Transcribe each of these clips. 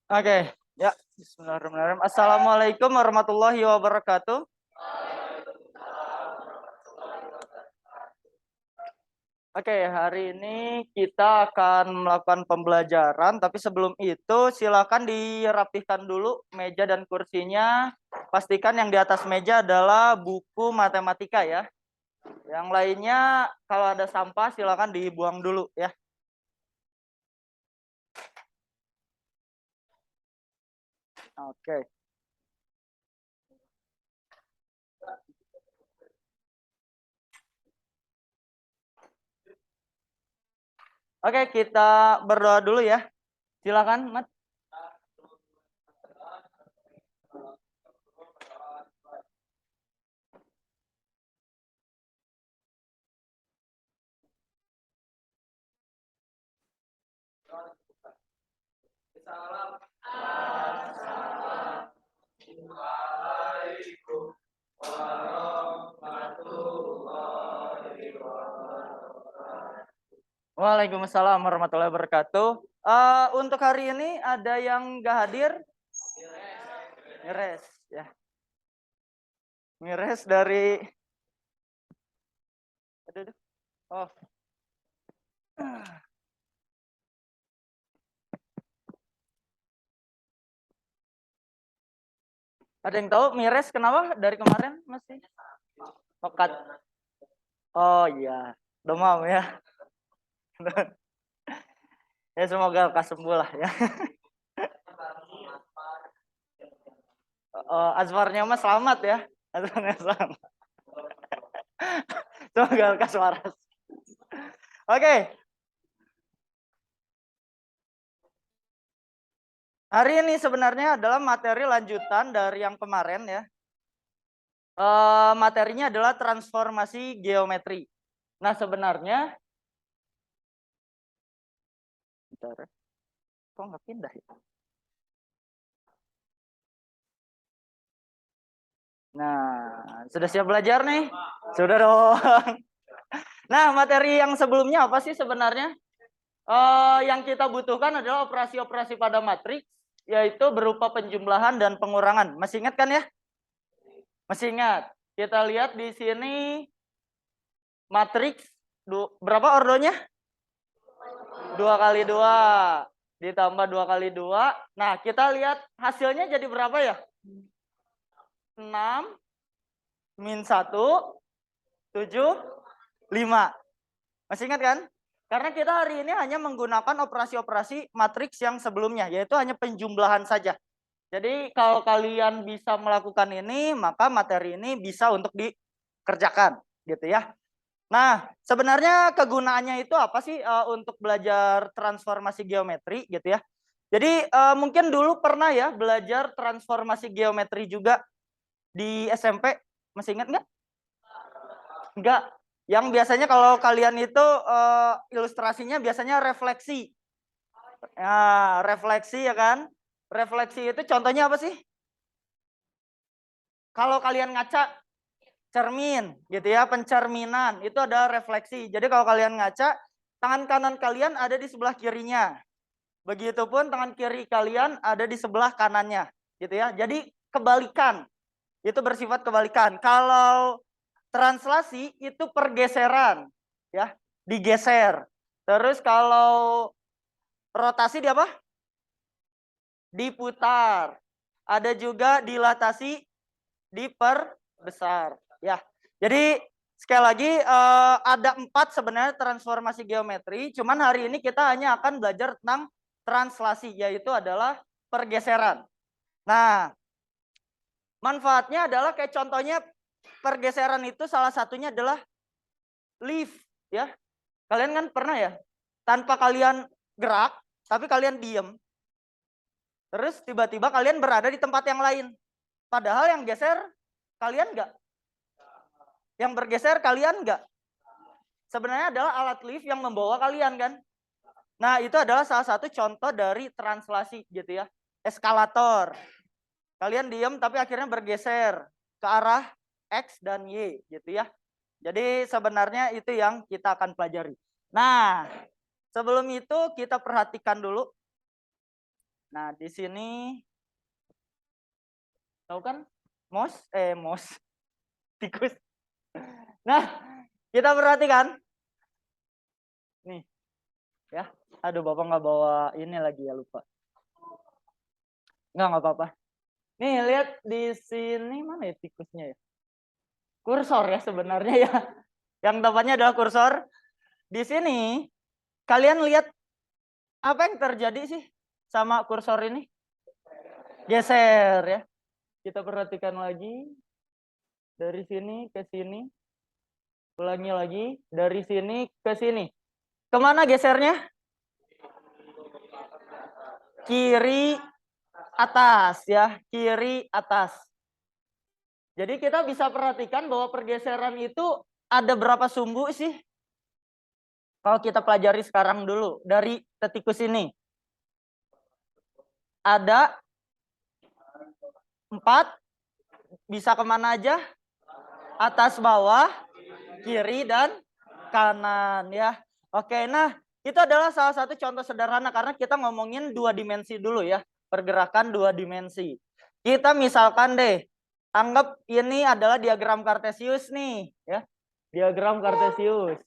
Oke, ya. Bismillahirrahmanirrahim. Assalamualaikum warahmatullahi wabarakatuh. Oke, hari ini kita akan melakukan pembelajaran, tapi sebelum itu silakan dirapihkan dulu meja dan kursinya. Pastikan yang di atas meja adalah buku matematika ya. Yang lainnya kalau ada sampah silakan dibuang dulu ya. Oke. Oke, kita berdoa dulu ya. Silakan, Mat. Waalaikumsalam warahmatullahi wabarakatuh. Untuk hari ini ada yang nggak hadir? Mires ya. Mires dari aduh. Oh. Ada yang tahu Mires kenapa dari kemarin masih pekat? Oh iya, demam ya. Ya semoga lekas sembuh lah ya. Azfarnya mah selamat ya. Azfarnya selamat. Semoga lekas waras. Oke. Hari ini sebenarnya adalah materi lanjutan dari yang kemarin ya. Materinya adalah transformasi geometri. Nah sebenarnya, bentar, kok nggak pindah ya? Nah, sudah siap belajar nih? Sudah dong. Nah, materi yang sebelumnya apa sih sebenarnya? Yang kita butuhkan adalah operasi-operasi pada matriks, yaitu berupa penjumlahan dan pengurangan. Masih ingat kan ya? Masih ingat? Kita lihat di sini matriks berapa ordonya? 2 kali 2 ditambah 2 kali 2. Nah, kita lihat hasilnya jadi berapa ya? 6 min 1 7 5. Masih ingat kan? Karena kita hari ini hanya menggunakan operasi-operasi matriks yang sebelumnya, yaitu hanya penjumlahan saja. Jadi kalau kalian bisa melakukan ini, maka materi ini bisa untuk dikerjakan, gitu ya. Nah, sebenarnya kegunaannya itu apa sih untuk belajar transformasi geometri, gitu ya? Jadi mungkin dulu pernah ya belajar transformasi geometri juga di SMP, masih ingat nggak? Enggak. Yang biasanya kalau kalian itu ilustrasinya biasanya refleksi. Ya, refleksi ya kan? Refleksi itu contohnya apa sih? Kalau kalian ngaca cermin gitu ya, pencerminan itu ada refleksi. Jadi kalau kalian ngaca, tangan kanan kalian ada di sebelah kirinya. Begitupun tangan kiri kalian ada di sebelah kanannya, gitu ya. Jadi kebalikan. Itu bersifat kebalikan. Kalau translasi itu pergeseran, ya, digeser. Terus kalau rotasi di apa? Diputar. Ada juga dilatasi, diperbesar, ya. Jadi sekali lagi ada 4 sebenarnya transformasi geometri. Cuman hari ini kita hanya akan belajar tentang translasi, yaitu adalah pergeseran. Nah, manfaatnya adalah kayak contohnya pergeseran itu salah satunya adalah lift, ya. Kalian kan pernah ya, tanpa kalian gerak, tapi kalian diem, terus tiba-tiba kalian berada di tempat yang lain. Padahal yang geser kalian enggak. Yang bergeser kalian enggak. Sebenarnya adalah alat lift yang membawa kalian kan. Nah, itu adalah salah satu contoh dari translasi gitu ya. Eskalator. Kalian diem tapi akhirnya bergeser ke arah X dan Y gitu ya. Jadi sebenarnya itu yang kita akan pelajari. Nah, sebelum itu kita perhatikan dulu Nah, di sini tahu kan mos tikus. Nah, kita perhatikan nih ya. Aduh, Bapak nggak bawa ini lagi ya, lupa. Nggak apa-apa. Nih, lihat di sini mana ya tikusnya ya? Kursor ya sebenarnya ya. Yang tepatnya adalah kursor. Di sini kalian lihat apa yang terjadi sih sama kursor ini? Geser ya. Kita perhatikan lagi dari sini ke sini. Ulangi lagi dari sini ke sini. Kemana gesernya? Kiri atas ya, kiri atas. Jadi kita bisa perhatikan bahwa pergeseran itu ada berapa sumbu sih? Kalau kita pelajari sekarang dulu dari tikus ini. Ada 4, bisa kemana aja? Atas, bawah, kiri, dan kanan ya. Oke, nah itu adalah salah satu contoh sederhana karena kita ngomongin 2 dimensi dulu ya. Pergerakan 2 dimensi. Kita misalkan deh, anggap ini adalah diagram Kartesius nih ya. Diagram Kartesius.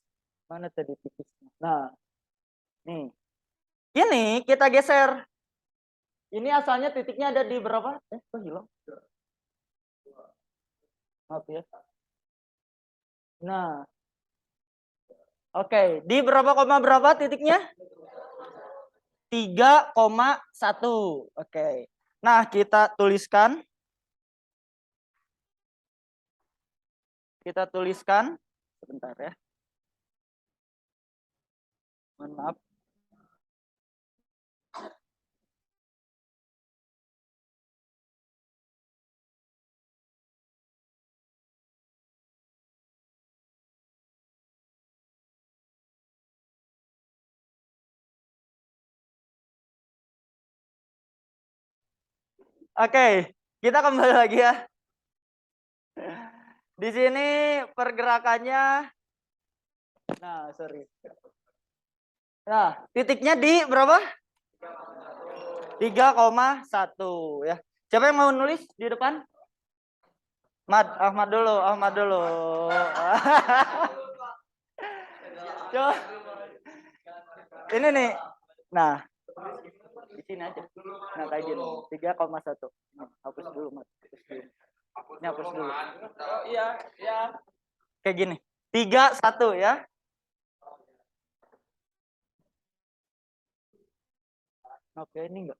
Mana tadi tikusnya? Nah, nih. Ini kita geser. Ini asalnya titiknya ada di berapa? Kok hilang? Maaf ya. Nah, oke, di berapa koma berapa titiknya? 3,1. Oke. Nah, kita tuliskan. Kita tuliskan. Sebentar ya. Mohon maaf. Oke, kita kembali lagi ya. Di sini pergerakannya. Nah, sorry. Nah, titiknya di berapa? 3,1 ya. Siapa yang mau nulis di depan? Ahmad dulu, Ahmad dulu. Coba. Ini nih. Nah, di sini aja. Nah, kayak gini. 3,1. Hapus dulu, Mat. Ini hapus dulu. Oh iya, iya. Kayak gini. 3,1 ya. Oke, ini enggak.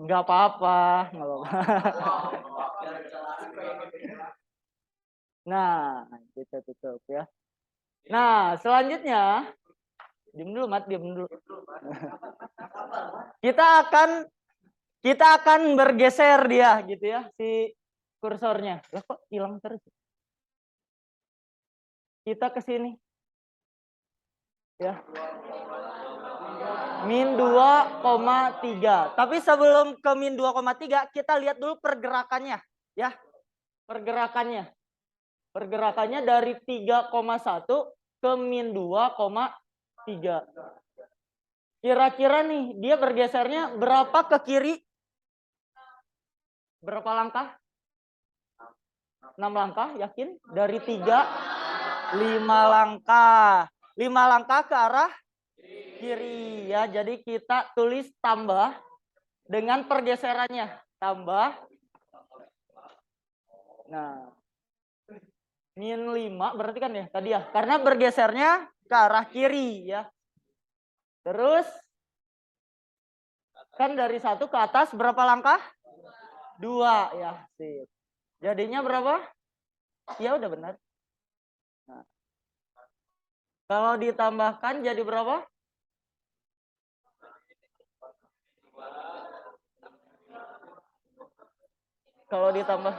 Enggak apa-apa, enggak apa-apa. Nah, kita tutup ya. Nah, selanjutnya diam dulu, Mat, diam dulu. Kita akan bergeser dia gitu ya, si kursornya. Lah kok hilang terus? Kita ke sini. Ya. Min 2,3. Tapi sebelum ke min 2,3 kita lihat dulu pergerakannya ya. Pergerakannya. Pergerakannya dari 3,1 ke min 2,3. Kira-kira nih dia bergesernya berapa ke kiri? Berapa langkah? 6 langkah, yakin? Dari 3, 5 langkah. 5 langkah ke arah kiri ya. Jadi kita tulis tambah dengan pergeserannya. Tambah. Nah. Min 5 berarti kan ya tadi ya. Karena bergesernya ke arah kiri ya. Terus kan dari 1 ke atas berapa langkah? 2 ya. Sip. Jadinya berapa? Ya udah benar. Nah. Kalau ditambahkan jadi berapa? Kalau ditambah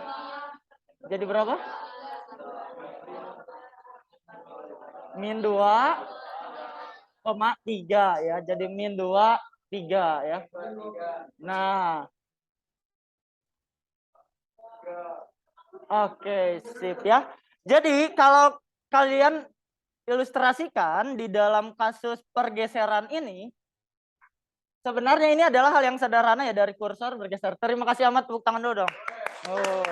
jadi berapa? Min 2,3 ya. Jadi min 2,3 ya. Nah. Oke, sip ya. Jadi kalau kalian ilustrasikan di dalam kasus pergeseran ini, sebenarnya ini adalah hal yang sederhana ya, dari kursor bergeser. Terima kasih amat, tepuk tangan dulu dong. Oh.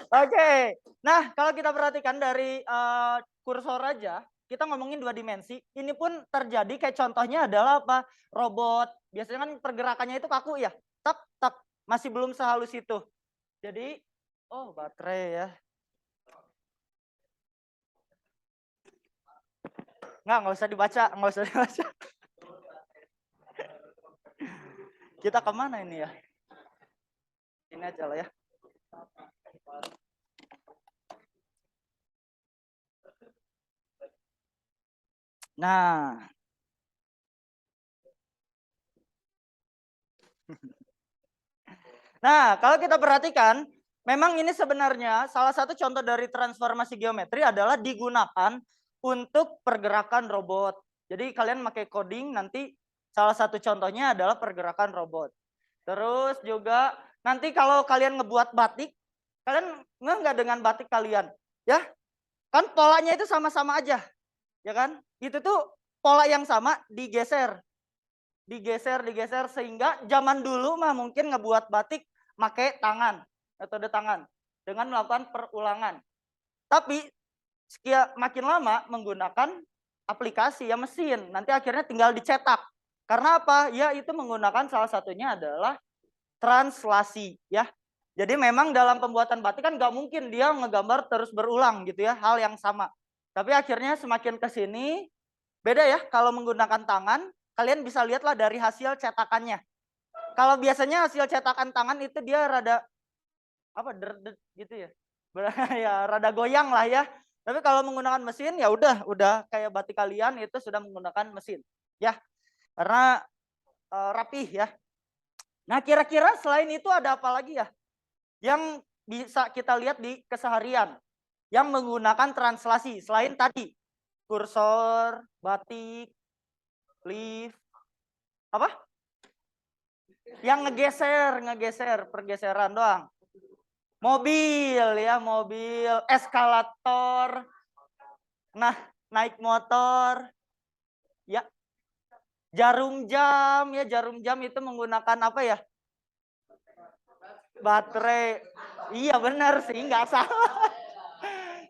Oke. Nah, kalau kita perhatikan dari kursor aja, kita ngomongin 2 dimensi. Ini pun terjadi kayak contohnya adalah apa? Robot. Biasanya kan pergerakannya itu kaku ya. Tak tak, masih belum sehalus itu. Jadi, oh baterai ya. Nggak usah dibaca, nggak usah dibaca. Kita kemana ini ya? Ini aja lah ya. Nah. Nah, kalau kita perhatikan, memang ini sebenarnya salah satu contoh dari transformasi geometri adalah digunakan untuk pergerakan robot. Jadi kalian pakai coding, nanti salah satu contohnya adalah pergerakan robot. Terus juga nanti kalau kalian ngebuat batik, kalian nggak dengan batik kalian, ya? Kan polanya itu sama-sama aja, ya kan? Itu tuh pola yang sama digeser sehingga zaman dulu mah mungkin ngebuat batik pakai tangan, metode tangan dengan melakukan perulangan. Tapi makin lama menggunakan aplikasi ya, mesin. Nanti akhirnya tinggal dicetak. Karena apa? Ya itu menggunakan salah satunya adalah translasi ya. Jadi memang dalam pembuatan batik kan nggak mungkin dia ngegambar terus berulang gitu ya, hal yang sama. Tapi akhirnya semakin ke sini beda ya, kalau menggunakan tangan, kalian bisa lihatlah dari hasil cetakannya. Kalau biasanya hasil cetakan tangan itu dia rada apa gitu ya. Ya rada goyang lah ya. Tapi kalau menggunakan mesin ya udah kayak batik kalian itu sudah menggunakan mesin ya. Karena rapih ya. Nah, kira-kira selain itu ada apa lagi ya yang bisa kita lihat di keseharian yang menggunakan translasi selain tadi kursor, batik, lift, apa? Yang ngegeser, pergeseran doang. Mobil ya, mobil, eskalator. Nah, naik motor. Ya. Jarum jam itu menggunakan apa ya? Baterai. Iya benar sih, nggak salah.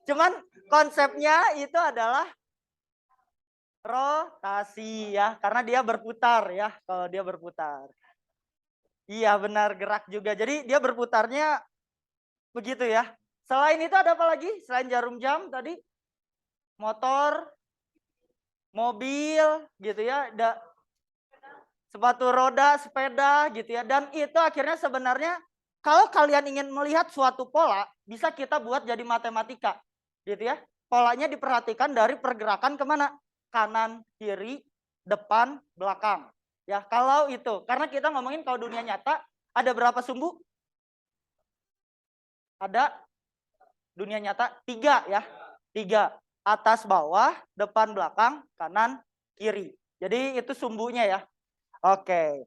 Cuman konsepnya itu adalah rotasi ya, karena dia berputar ya, kalau dia berputar. Iya benar, gerak juga. Jadi dia berputarnya begitu ya. Selain itu ada apa lagi? Selain jarum jam tadi, motor, mobil gitu ya, ada sepatu roda, sepeda gitu ya. Dan itu akhirnya sebenarnya kalau kalian ingin melihat suatu pola, bisa kita buat jadi matematika gitu ya. Polanya diperhatikan dari pergerakan kemana? Kanan, kiri, depan, belakang. Ya, kalau itu, karena kita ngomongin kalau dunia nyata, ada berapa sumbu? Ada dunia nyata 3 ya. 3. Atas, bawah, depan, belakang, kanan, kiri. Jadi itu sumbunya ya. Oke.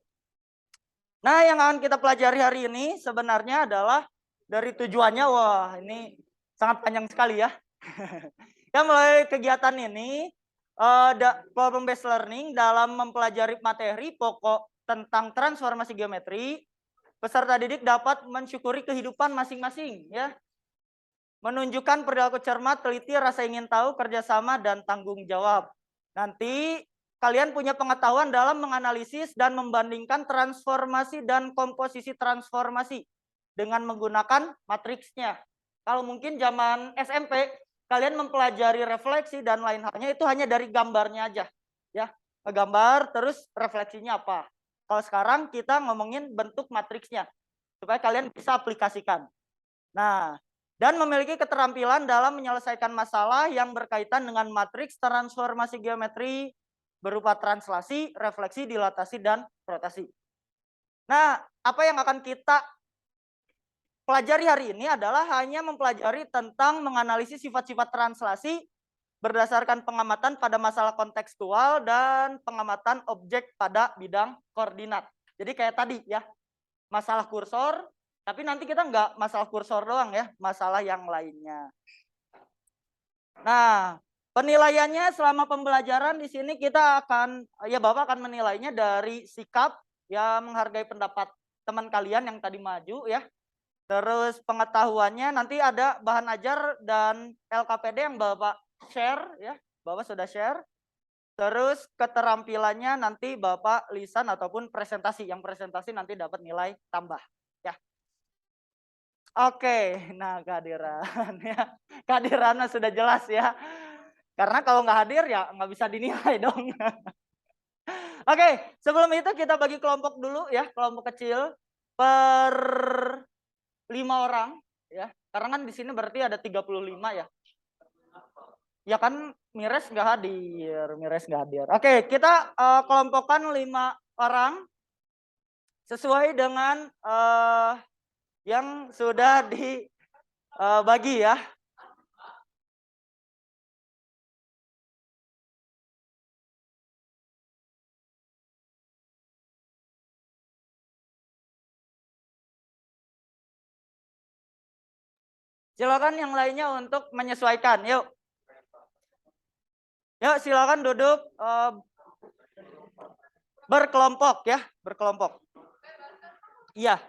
Nah, yang akan kita pelajari hari ini sebenarnya adalah dari tujuannya, wah ini sangat panjang sekali ya. Ya, mulai kegiatan ini, problem based learning dalam mempelajari materi pokok tentang transformasi geometri, peserta didik dapat mensyukuri kehidupan masing-masing ya. Menunjukkan perilaku cermat, teliti, rasa ingin tahu, kerjasama, dan tanggung jawab. Nanti kalian punya pengetahuan dalam menganalisis dan membandingkan transformasi dan komposisi transformasi dengan menggunakan matriksnya. Kalau mungkin zaman SMP, kalian mempelajari refleksi dan lain halnya itu hanya dari gambarnya aja. Ya, gambar terus refleksinya apa. Kalau sekarang kita ngomongin bentuk matriksnya supaya kalian bisa aplikasikan. Nah, dan memiliki keterampilan dalam menyelesaikan masalah yang berkaitan dengan matriks transformasi geometri berupa translasi, refleksi, dilatasi, dan rotasi. Nah, apa yang akan kita pelajari hari ini adalah hanya mempelajari tentang menganalisis sifat-sifat translasi berdasarkan pengamatan pada masalah kontekstual dan pengamatan objek pada bidang koordinat. Jadi kayak tadi ya, masalah kursor, tapi nanti kita nggak masalah kursor doang ya, masalah yang lainnya. Nah, penilaiannya selama pembelajaran di sini kita akan, ya Bapak akan menilainya dari sikap ya menghargai pendapat teman kalian yang tadi maju ya. Terus pengetahuannya nanti ada bahan ajar dan LKPD yang Bapak share ya, Bapak sudah share. Terus keterampilannya nanti Bapak lisan ataupun presentasi. Yang presentasi nanti dapat nilai tambah ya. Oke, nah kehadiran ya. Kehadirannya sudah jelas ya. Karena kalau nggak hadir ya nggak bisa dinilai dong. Oke, sebelum itu kita bagi kelompok dulu ya, kelompok kecil per 5 orang ya. Karena kan di sini berarti ada 35 ya. Ya kan Mires nggak hadir, Mires nggak hadir. Oke, kita kelompokkan 5 orang sesuai dengan yang sudah dibagi ya. Silakan yang lainnya untuk menyesuaikan. Yuk. Yuk silakan duduk berkelompok ya, berkelompok. Iya.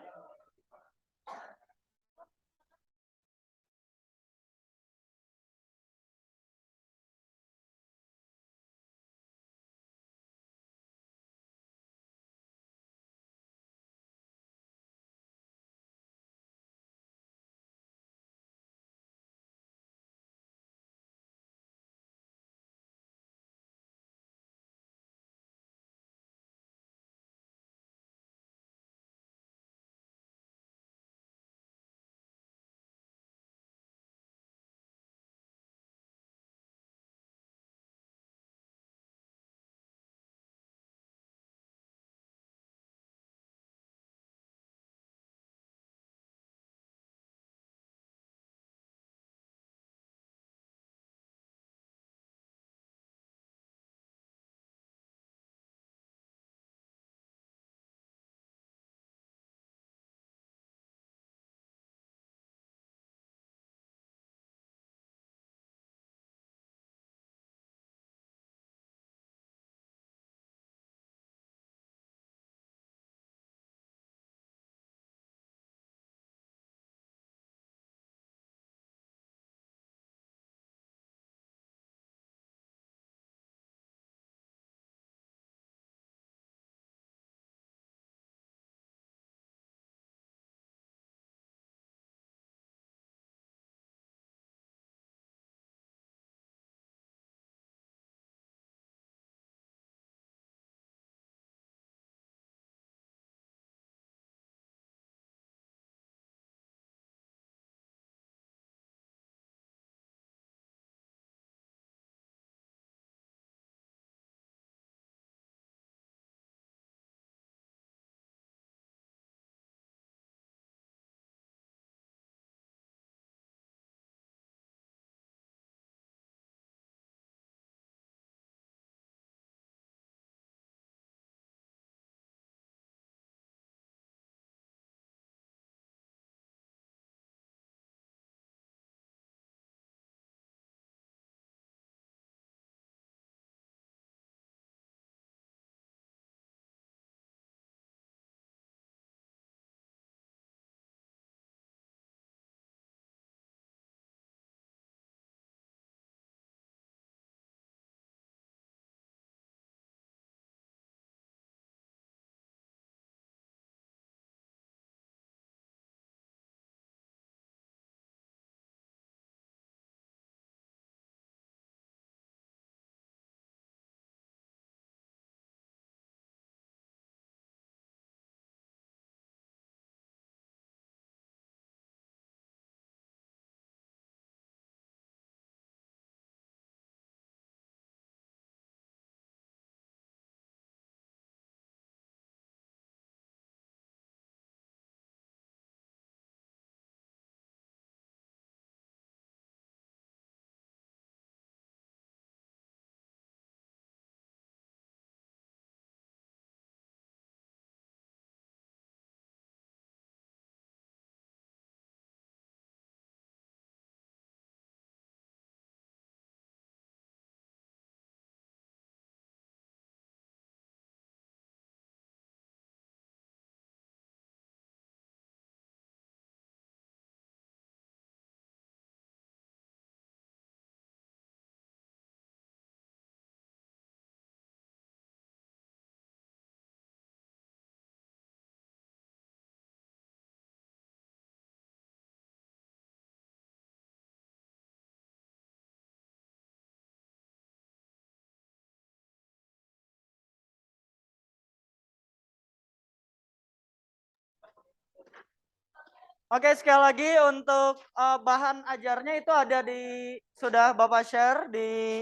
Oke, sekali lagi untuk bahan ajarnya itu ada di sudah Bapak share di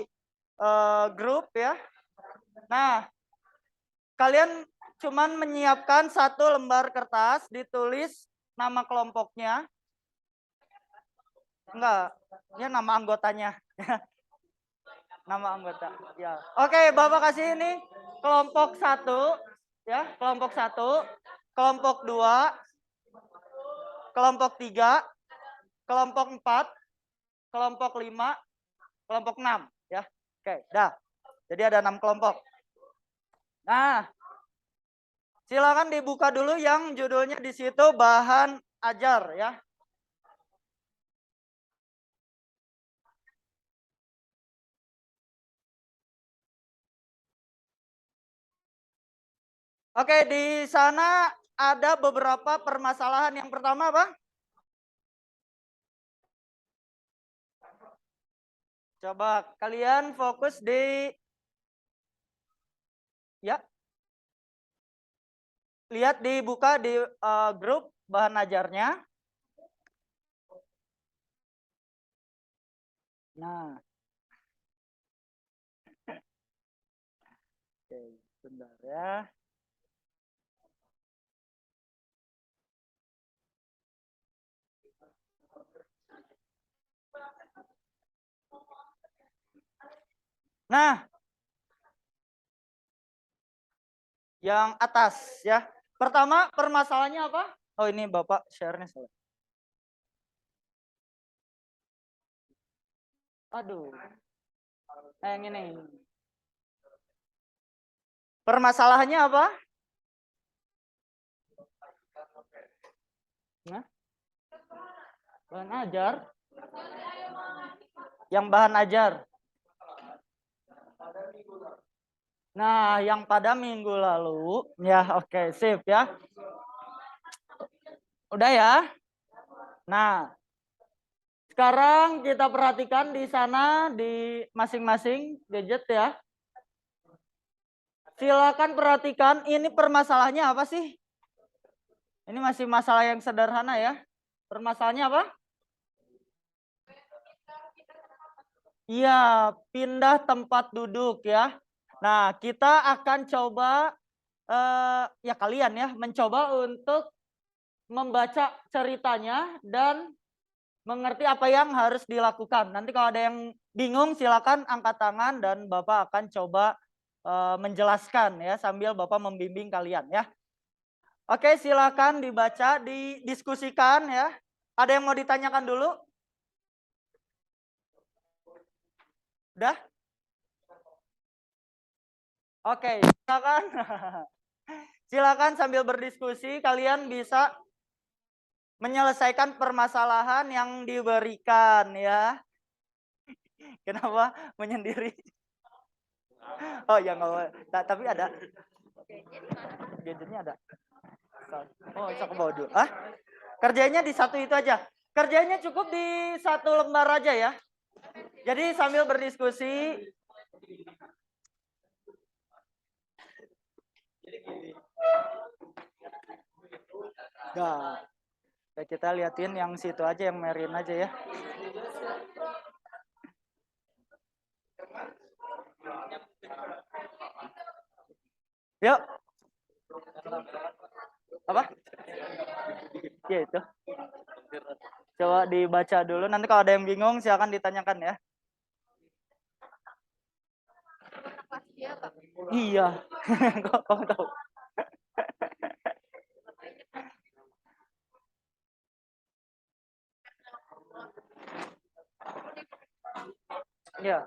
grup ya. Nah, kalian cuman menyiapkan satu lembar kertas, ditulis nama kelompoknya. Enggak, ya nama anggotanya. Nama anggota. Ya. Oke, Bapak kasih ini kelompok 1 ya, kelompok 1, kelompok 2, kelompok 3, kelompok 4, kelompok 5, kelompok 6 ya. Oke, dah. Jadi ada 6 kelompok. Nah, silakan dibuka dulu yang judulnya di situ bahan ajar ya. Oke, di sana ada beberapa permasalahan. Yang pertama apa? Coba kalian fokus di ya. Lihat dibuka di grup bahan ajarnya. Nah. Oke, bentar ya. Nah, yang atas ya. Pertama, permasalahannya apa? Oh, ini Bapak share-nya salah. Aduh. Yang ini. Permasalahannya apa? Nah, bahan ajar. Yang bahan ajar. Nah, yang pada minggu lalu, ya oke, sip ya. Udah ya. Nah, sekarang kita perhatikan di sana di masing-masing gadget ya. Silakan perhatikan ini permasalahannya apa sih? Ini masih masalah yang sederhana ya. Permasalahannya apa? Iya, pindah tempat duduk ya. Nah, kita akan coba ya kalian ya mencoba untuk membaca ceritanya dan mengerti apa yang harus dilakukan. Nanti kalau ada yang bingung silakan angkat tangan dan Bapak akan coba menjelaskan ya sambil Bapak membimbing kalian ya. Oke, silakan dibaca, didiskusikan ya. Ada yang mau ditanyakan dulu? Udah? Oke, silakan. Silakan sambil berdiskusi kalian bisa menyelesaikan permasalahan yang diberikan ya. Kenapa menyendiri? Oh ya nggak, tapi ada. Gadgetnya ada. Oh, bisa ke bawah dulu. Ah? Kerjanya di satu itu aja. Kerjanya cukup di satu lembar aja ya. Jadi sambil berdiskusi. Nah, kita liatin yang situ aja, yang Merin aja ya. Yuk. Apa? Ya itu. Coba dibaca dulu. Nanti kalau ada yang bingung silakan ditanyakan ya. Iya. Kok kamu tahu? Ya.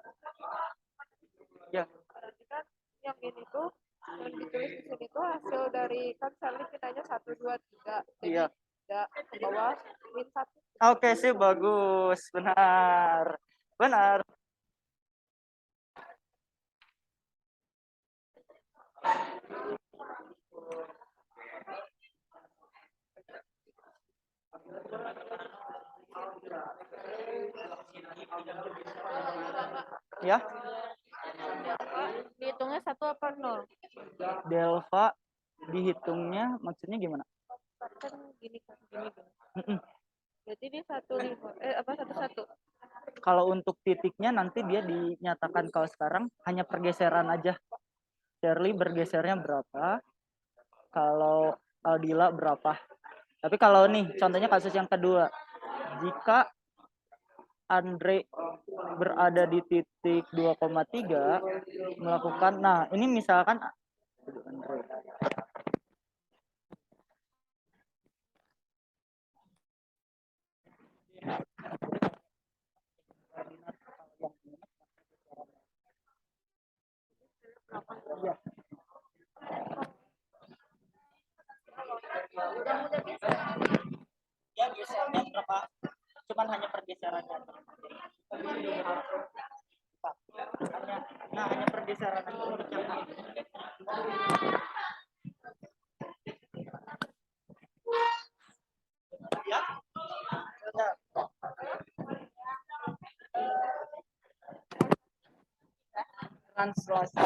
Ya. Yang ini tuh yang ditulis di sini tuh hasil dari kan saling kitanya 1, 2, 3. Jadi Iya. tidak ke bawah min 1. Oke sih bagus. Benar. Benar. Ya. Dihitungnya 1 apa 0? Delta dihitungnya maksudnya gimana? Kan gini kan gini. 11. Kalau untuk titiknya nanti dia dinyatakan kalau sekarang hanya pergeseran aja. Shirley bergesernya berapa? Kalau Aldila berapa? Tapi kalau nih contohnya kasus yang kedua, jika Andre berada di titik 2,3 melakukan, nah ini misalkan Andre. Ya. Ya gesernya berapa? Cuman hanya pergeseran aja. Hanya pergeseran aja untuk yang ini. Ya. Translasi.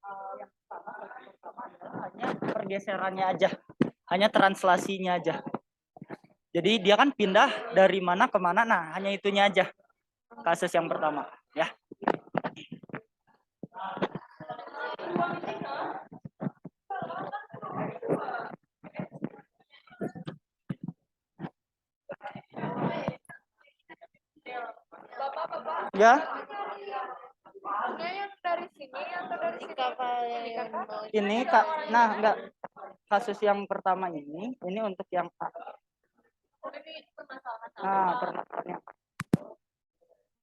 Yang pertama adalah hanya pergeserannya aja, hanya translasinya aja. Jadi dia kan pindah dari mana ke mana, nah hanya itunya aja. Kasus yang pertama, ya. Bapak. Ya. Ini yang dari sini atau dari sini? Ini Kak, nah enggak, kasus yang pertama ini untuk yang A. Nah, permasalahannya.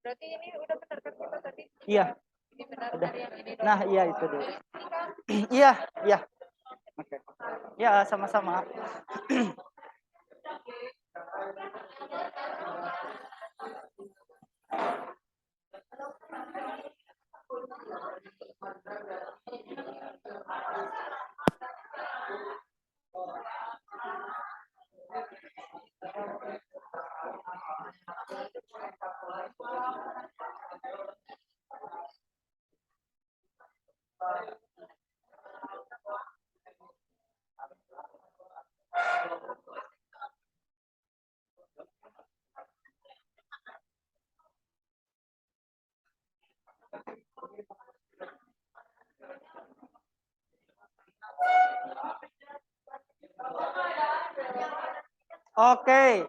Berarti ini udah benar kan kita tadi? Iya. Ini benar Udah. dari yang ini. Nah, iya itu dulu. Iya, iya. Oke. Ya, sama-sama. Oke.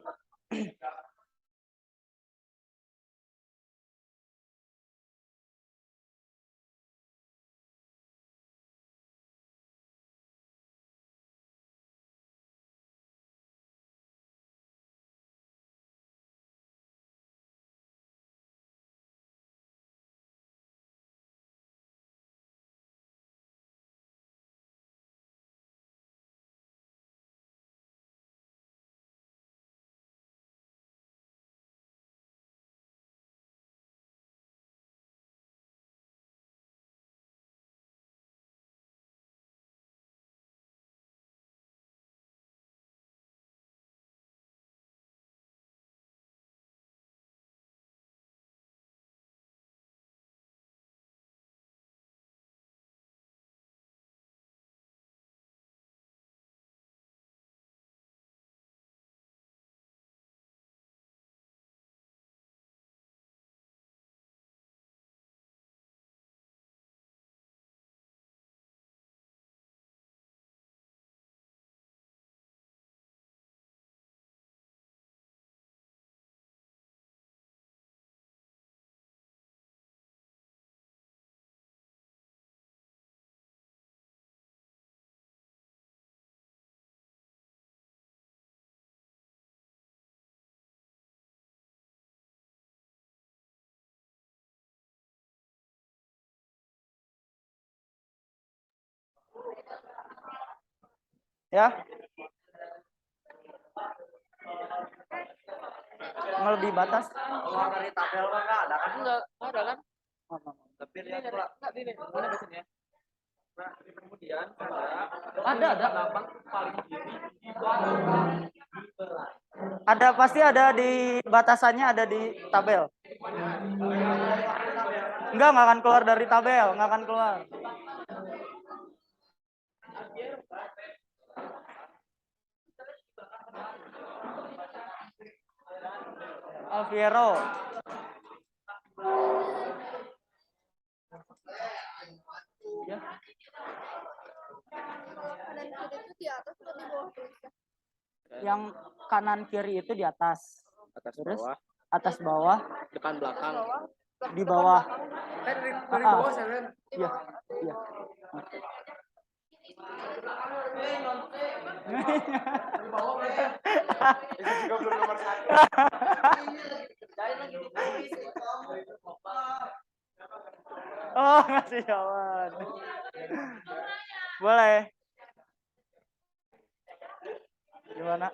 Ya. Melebihi batas. Keluar dari tabel mah nggak ada kan? Enggak ada kan? Tapi lihat pula. Enggak Bim. Mana biasanya? Nah, kemudian Ada. gampang paling kiri itu Ada, pasti ada di batasannya, ada di tabel. Enggak akan keluar dari tabel, nggak akan keluar. Alviero. Ya. Kanan kiri itu di atas atau di bawah tulisnya? Yang kanan kiri itu di atas. Atas Terus bawah, atas bawah, depan belakang. Bawah. di bawah. Dari Ah, bawah saya lihat. Iya. Iya. Itu juga belum nomor 1. Oh, ngasih jawaban. Boleh. Gimana?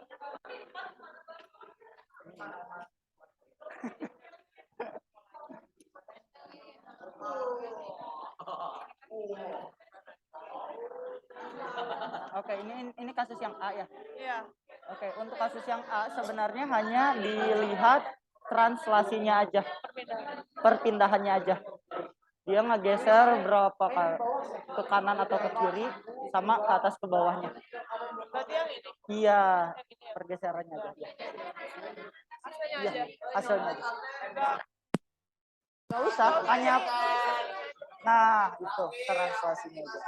Oke, ini kasus yang A ya. Iya. Oke, untuk kasus yang A sebenarnya hanya dilihat translasinya aja, perpindahannya aja. Dia ngegeser berapa ke kanan atau ke kiri, sama ke atas ke bawahnya. Berarti yang ini. Iya, pergeserannya aja. Hasilnya Iya, aja. hasilnya aja. Nggak usah, hanya. Nah, itu translasinya aja.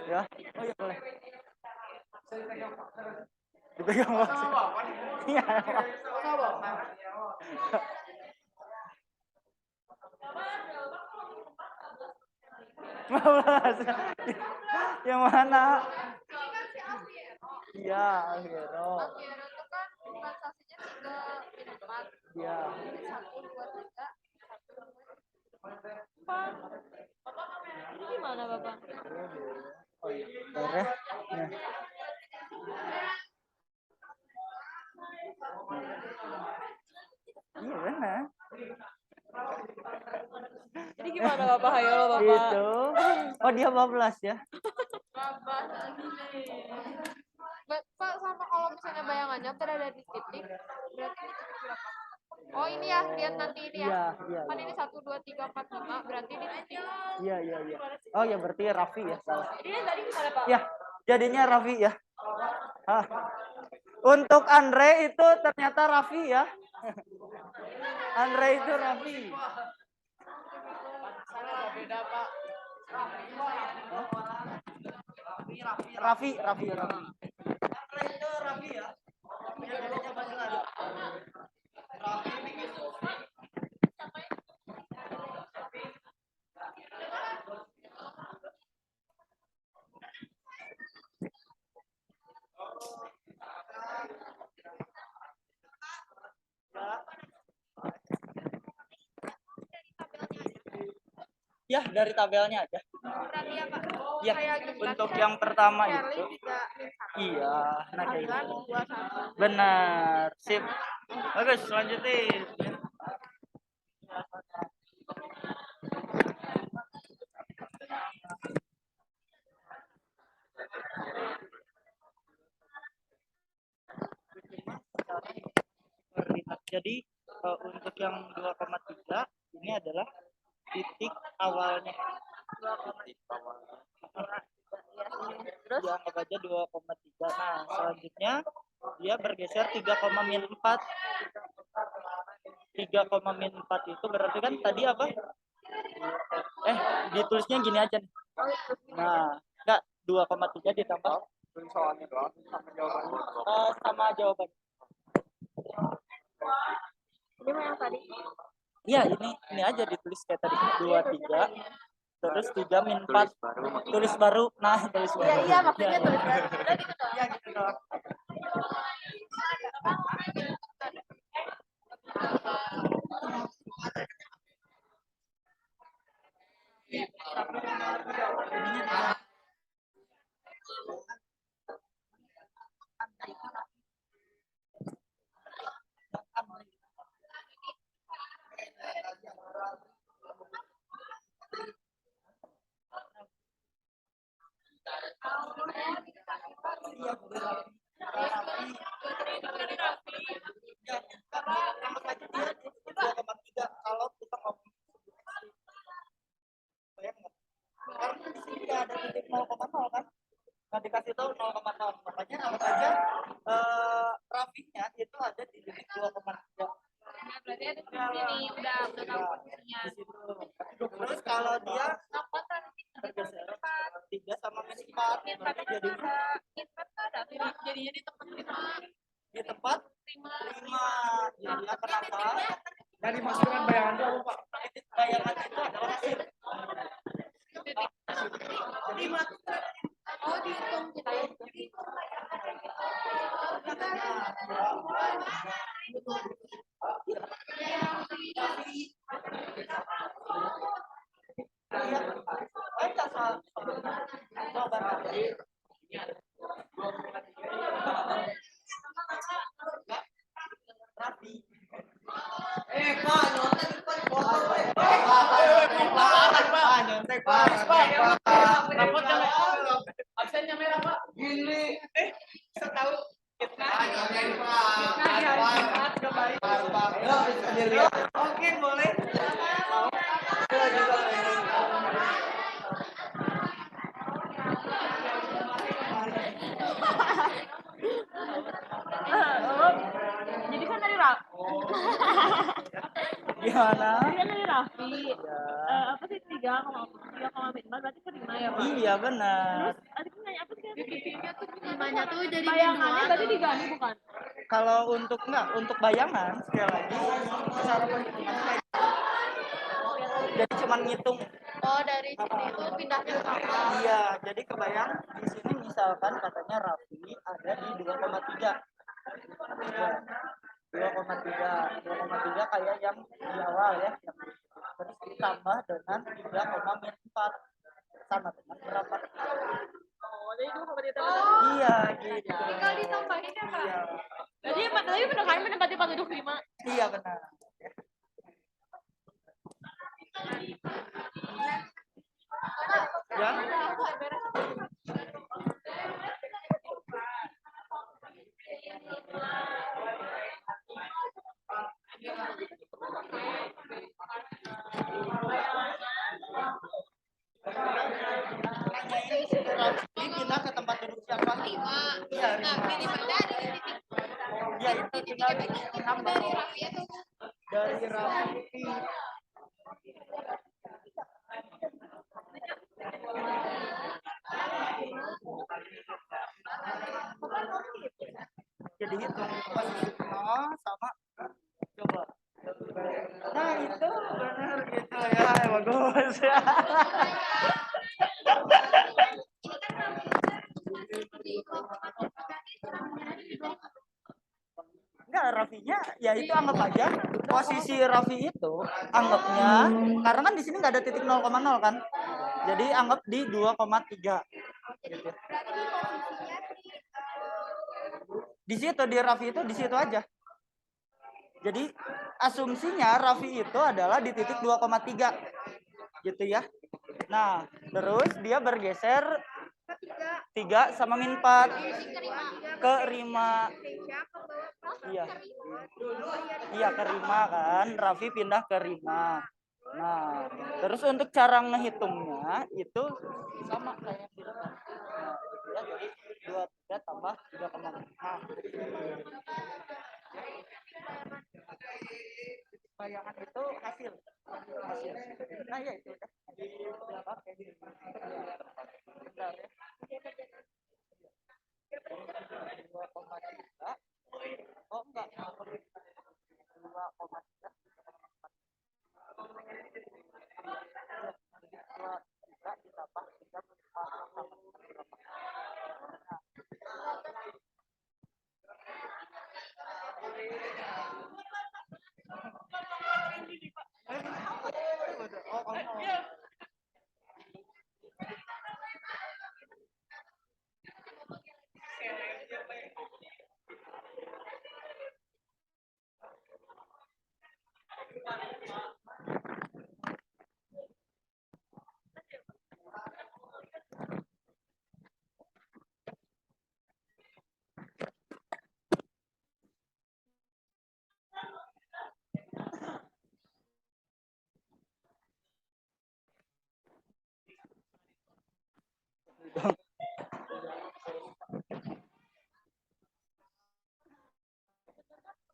Ya, oh iya boleh. Dipegang bos. Iya. Yang mana? Iya, Alvero. Alfiero itu kan transaksinya 3 min 4. Iya. 1, 2, 3. 4. Ini gimana Bapak? Oh iya, bentar ya. Nah. Iya benar. Jadi gimana Bapak? Hayo lo Bapak. Gitu. Oh dia bablas ya. Bapak. Pak, sama kalau misalnya bayangannya berada di titik, berarti ini titik berapa? Oh ini ya, lihat nanti ini ya. Iya, iya. Kan ini 1, 2, 3, 4, 5, berarti ini titik. Iya, iya, iya. Oh ya berarti Raffi ya salah. Ini tadi gimana Pak? Ya, jadinya Raffi ya. Hah. Untuk Andre itu ternyata Raffi ya. Andre itu Raffi. Beda, Pak. Raffi. Andre itu Raffi ya. Jadinya masih ada. Ya, dari tabelnya aja. Berarti ya Pak. Ya, Kayak gitu kan. untuk yang pertama Charlie itu. 3 min 1. Iya, nah kayak Ambilan gitu. 2, 1. Benar, sip. Bagus, lanjutin. Jadi untuk yang 2,3 ini adalah titik awalnya. Terus? Ya, anggap aja 2,3. Nah, selanjutnya dia bergeser 3,-4. 3,-4 itu berarti kan tadi apa? Ditulisnya gini aja nih. Nah, enggak 2,3 ditambah Soalnya doang sama jawabannya. sama jawaban. Ini mah yang tadi. Iya, ini aja ditulis kayak tadi 23 terus 3-4 tulis baru. Nah, tulis baru. Iya, maksudnya tulis baru. Udah gitu doang. Iya, gitu doang. berarti ada di sini udah tahu posisinya. Terus kalau dia Nomor transitif bergeser empat. 3 sama min 4 Min berarti empat jadi ada empat ada jadinya di tempat lima. di tempat Lima. 5. Jadinya kenapa? Yang dimasukkan bayangan dulu Pak. Titik bayangan itu adalah hasil. Oh dihitung kita ya. Rapotnya merah. Absennya merah Pak. Gini. Setahu. Oke, boleh. Jadi kan dari Raffi. Gimana? Jadi kan dari Raffi. Apa sih 3,4 berarti kelima ya Pak? Iya, benar. Terus tadi kan nanya apa sih? Limanya tuh jadi Bayangannya berarti diganti bukan? Kalau untuk bayangan sekali lagi cara perhitungan kayak jadi cuman ngitung. Oh dari sini tuh pindahnya ke apa? Iya, jadi kebayang di sini misalkan katanya Raffi ada di 2,3. Ya, 2,3 kayak yang di awal ya. Terus ditambah dengan 3,4 sama dengan berapa? Oh, jadi 2,3. Iya, gitu. Tinggal ditambahin ya Kak? Iya, Jadi tapi benar kan menempati 4,5. iya benar. Ya. Nanyain si Raffi pindah ke tempat duduk siapa? Iya, Nah, Rima. minimalnya ada di titik. Ya itu tinggal nambah Dari Raffi itu. dari Raffi. Jadi hitung posisi 0 sama coba. Nah itu benar gitu ya, bagus ya. Enggak, Raffinya ya itu anggap aja posisi Raffi itu anggapnya karena kan di sini nggak ada titik 0,0 kan. Jadi anggap di 2,3 gitu. Di situ di Raffi itu di situ aja. Jadi asumsinya Raffi itu adalah di titik 2,3 gitu ya. Nah, terus dia bergeser 3 sama min 4 ke Rima. Iya. Iya ke Rima kan. Raffi pindah ke Rima. Nah, terus untuk cara ngehitungnya itu sama kayak di depan. Nah, gitu ya. Jadi 23 tambah 3,5. Bayangan itu hasil. Nah, ya itu udah. Oke. Bentar ya. 2,3. Oh enggak. 2,3. 2,3 ditambah 3,4 sama berapa?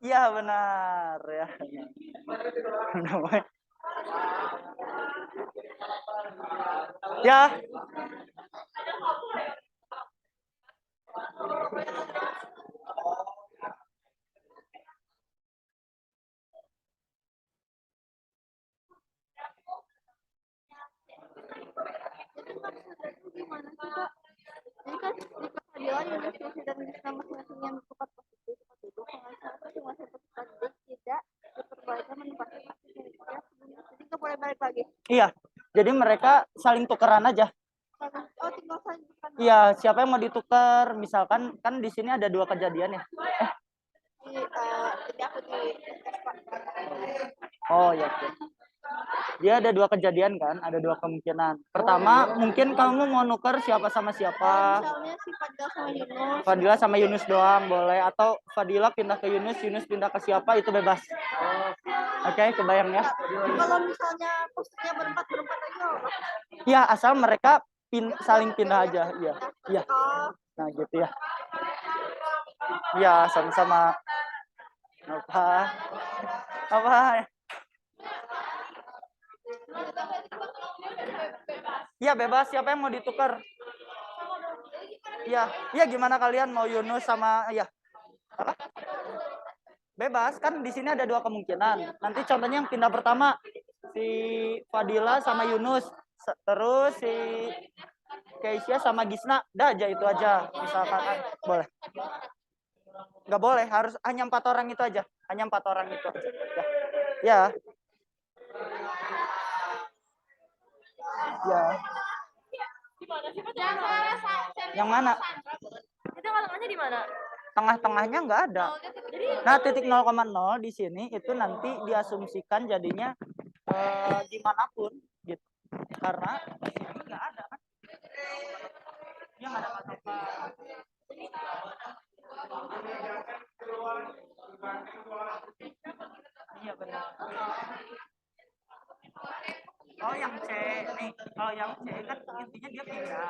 Iya benar ya. Namanya. Ya. Gimana sih kak? Jadi kan di Fadila Yunus Yesi dan Gisna masing-masing yang bertukar positif seperti itu, pengacara masing-masing peserta didik tidak diperbolehkan menempati praktik Indonesia sebelumnya, jadi nggak boleh balik lagi. Iya. Jadi mereka saling tukeran aja. Oh, tinggal saling bukan. Iya, siapa yang mau ditukar? Misalkan kan di sini ada 2 kejadian ya. Jadi aku di Oh ya. Oke. Dia ada 2 kejadian kan, ada 2 kemungkinan. Pertama, mungkin kamu mau nuker siapa sama siapa. misalnya si Fadila sama Yunus. Fadila sama Yunus doang boleh, atau Fadila pindah ke Yunus, Yunus pindah ke siapa itu bebas. Oke, kebayang ya. Kalau misalnya posisinya berempat aja apa? Iya, asal mereka saling pindah aja. Iya. Iya. Oh, Nah, gitu ya. Iya, sama-sama. Apa? Apa? Iya, bebas. Siapa yang mau ditukar? Iya. Iya, gimana kalian mau Yunus sama ya? Apa? Bebas, kan di sini ada 2 kemungkinan. Nanti contohnya yang pindah pertama si Fadila sama Yunus, terus si Keisha sama Gisna, dah aja itu aja. Misalkan boleh. Nggak boleh, harus hanya 4 orang itu aja. Hanya 4 orang itu. Ya. Ya. Yang mana? Itu tengah-tengahnya di mana? Tengah-tengahnya nggak ada. Nah, titik 0,0 di sini itu nanti diasumsikan jadinya dimanapun gitu. Karena di sini nggak ada kan. Dia nggak ada patokan. Iya benar. Oh yang C nih, kalau yang C kan intinya dia pindah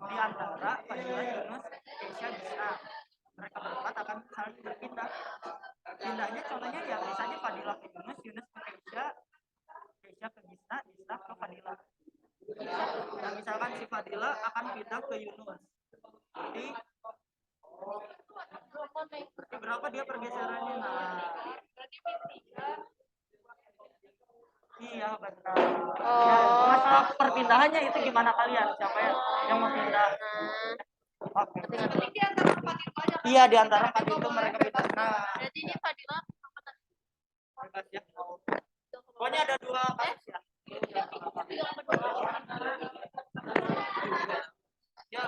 di antara Fadila, Yunus, Keisha, Gisna. Mereka berempat akan saling berpindah. Pindahnya contohnya ya misalnya Fadila ke Yunus, Yunus ke Keisha, Keisha ke Gisna, Gisna ke Fadila. Nah misalkan si Fadila akan pindah ke Yunus. Jadi berapa dia pergeserannya? Nah, iya benar. Ya, masalah perpindahannya itu gimana kalian? Siapa yang mau pindah? Oke. Iya di antara 4 itu mereka pindah. Nah, jadi ini Fadila bebas ya. Pokoknya ada 2 kasus ya. Ya.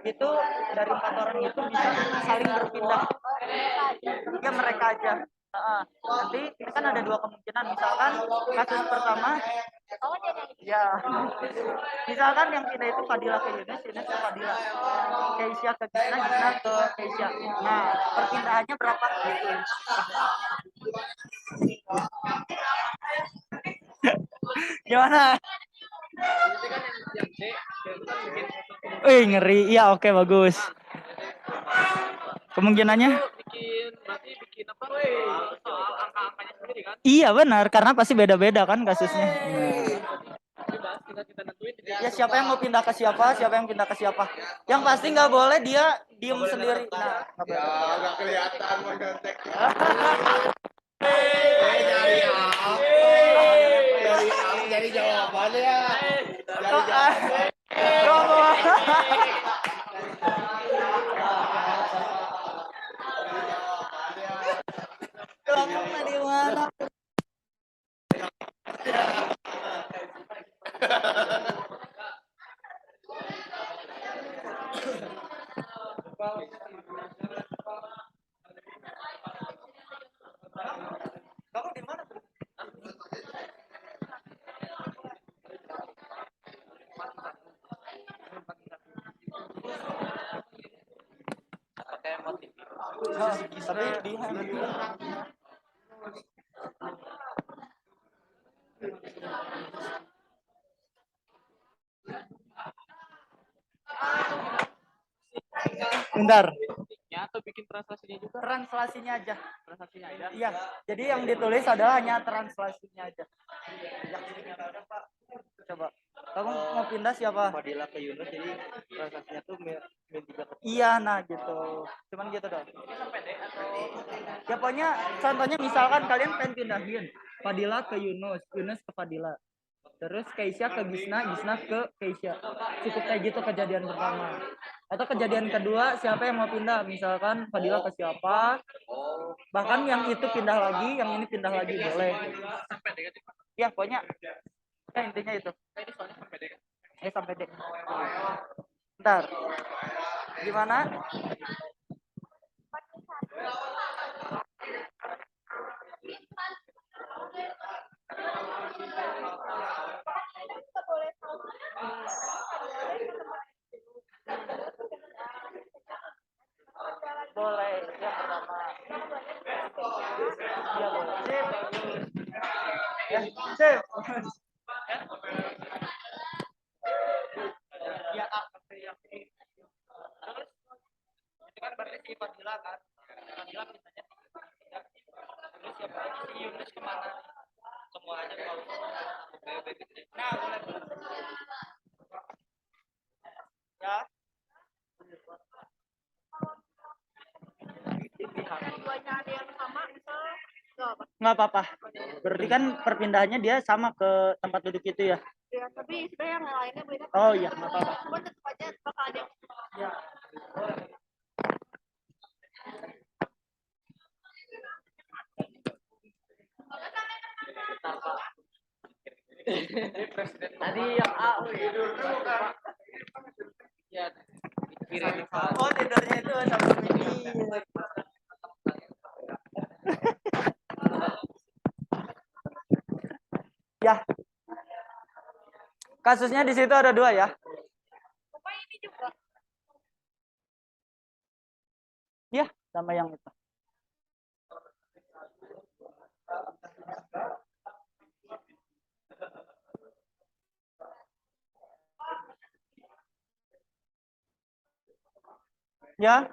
Itu dari 4 orang itu bisa saling berpindah. Ya mereka aja. Nanti kan ada 2 kemungkinan. Misalkan kasus pertama, ya, misalkan yang pindah itu Fadila ke Yunus, Yunus ke Fadila, Keisha ke Gisna, Gisna ke Keisha. Nah, perpindahannya berapa gitu? Gimana? Wih ngeri, iya oke bagus. Kemungkinannya? Bikin apa? Soal angka-angkanya sendiri kan? Iya benar, karena pasti beda-beda kan kasusnya. Kita nentuin. Ya siapa yang mau pindah ke siapa, siapa yang pindah ke siapa. Yang pasti nggak boleh dia diem sendiri. Nah, Ya, agak kelihatan mau nyontek. Jadi jawabannya ya. Jadi jawabannya. Kamu di mana? Kamu di mana? Pakai motif. Tapi dia Bentar, Ya, atau bikin translasinya juga. translasinya aja. Translasinya aja. Iya, jadi yang ditulis adalah hanya translasinya aja. Coba, kamu mau pindah siapa? Fadila ke Yunus jadi transaksinya tuh min 3 ke Iya, nah gitu. Cuman gitu dong. Ya pokoknya contohnya misalkan kalian pengen pindahin Fadila ke Yunus, Yunus ke Fadila. Terus Keisha ke Gisna, Gisna ke Keisha. Cukup kayak gitu kejadian pertama. Atau kejadian kedua siapa yang mau pindah? Misalkan Fadila ke siapa? Bahkan yang itu pindah lagi, yang ini pindah lagi boleh. Ya pokoknya ya, intinya itu. Sampai D. Bentar. Gimana? Boleh yang pertama. Ya boleh. Sip. Ya, sip. Ya, terus itu kan berarti si Fadila kan. Fadila misalnya terus siapa lagi si Yunus kemana? Semuanya kalau nah boleh. Ya. Keduanya ada yang sama, misal nggak apa. Nggak apa-apa. Berarti kan perpindahannya dia sama ke tempat duduk itu ya. Ya, tapi sebenarnya yang lainnya beda. Oh iya, nggak apa-apa. Cuma tetap aja bakal ada yang Ya. Tadi yang A, ya kiri Oh, tidurnya itu sama ini. Ya. Kasusnya di situ ada 2 ya. apa ini juga. Ya, sama yang itu. Ya.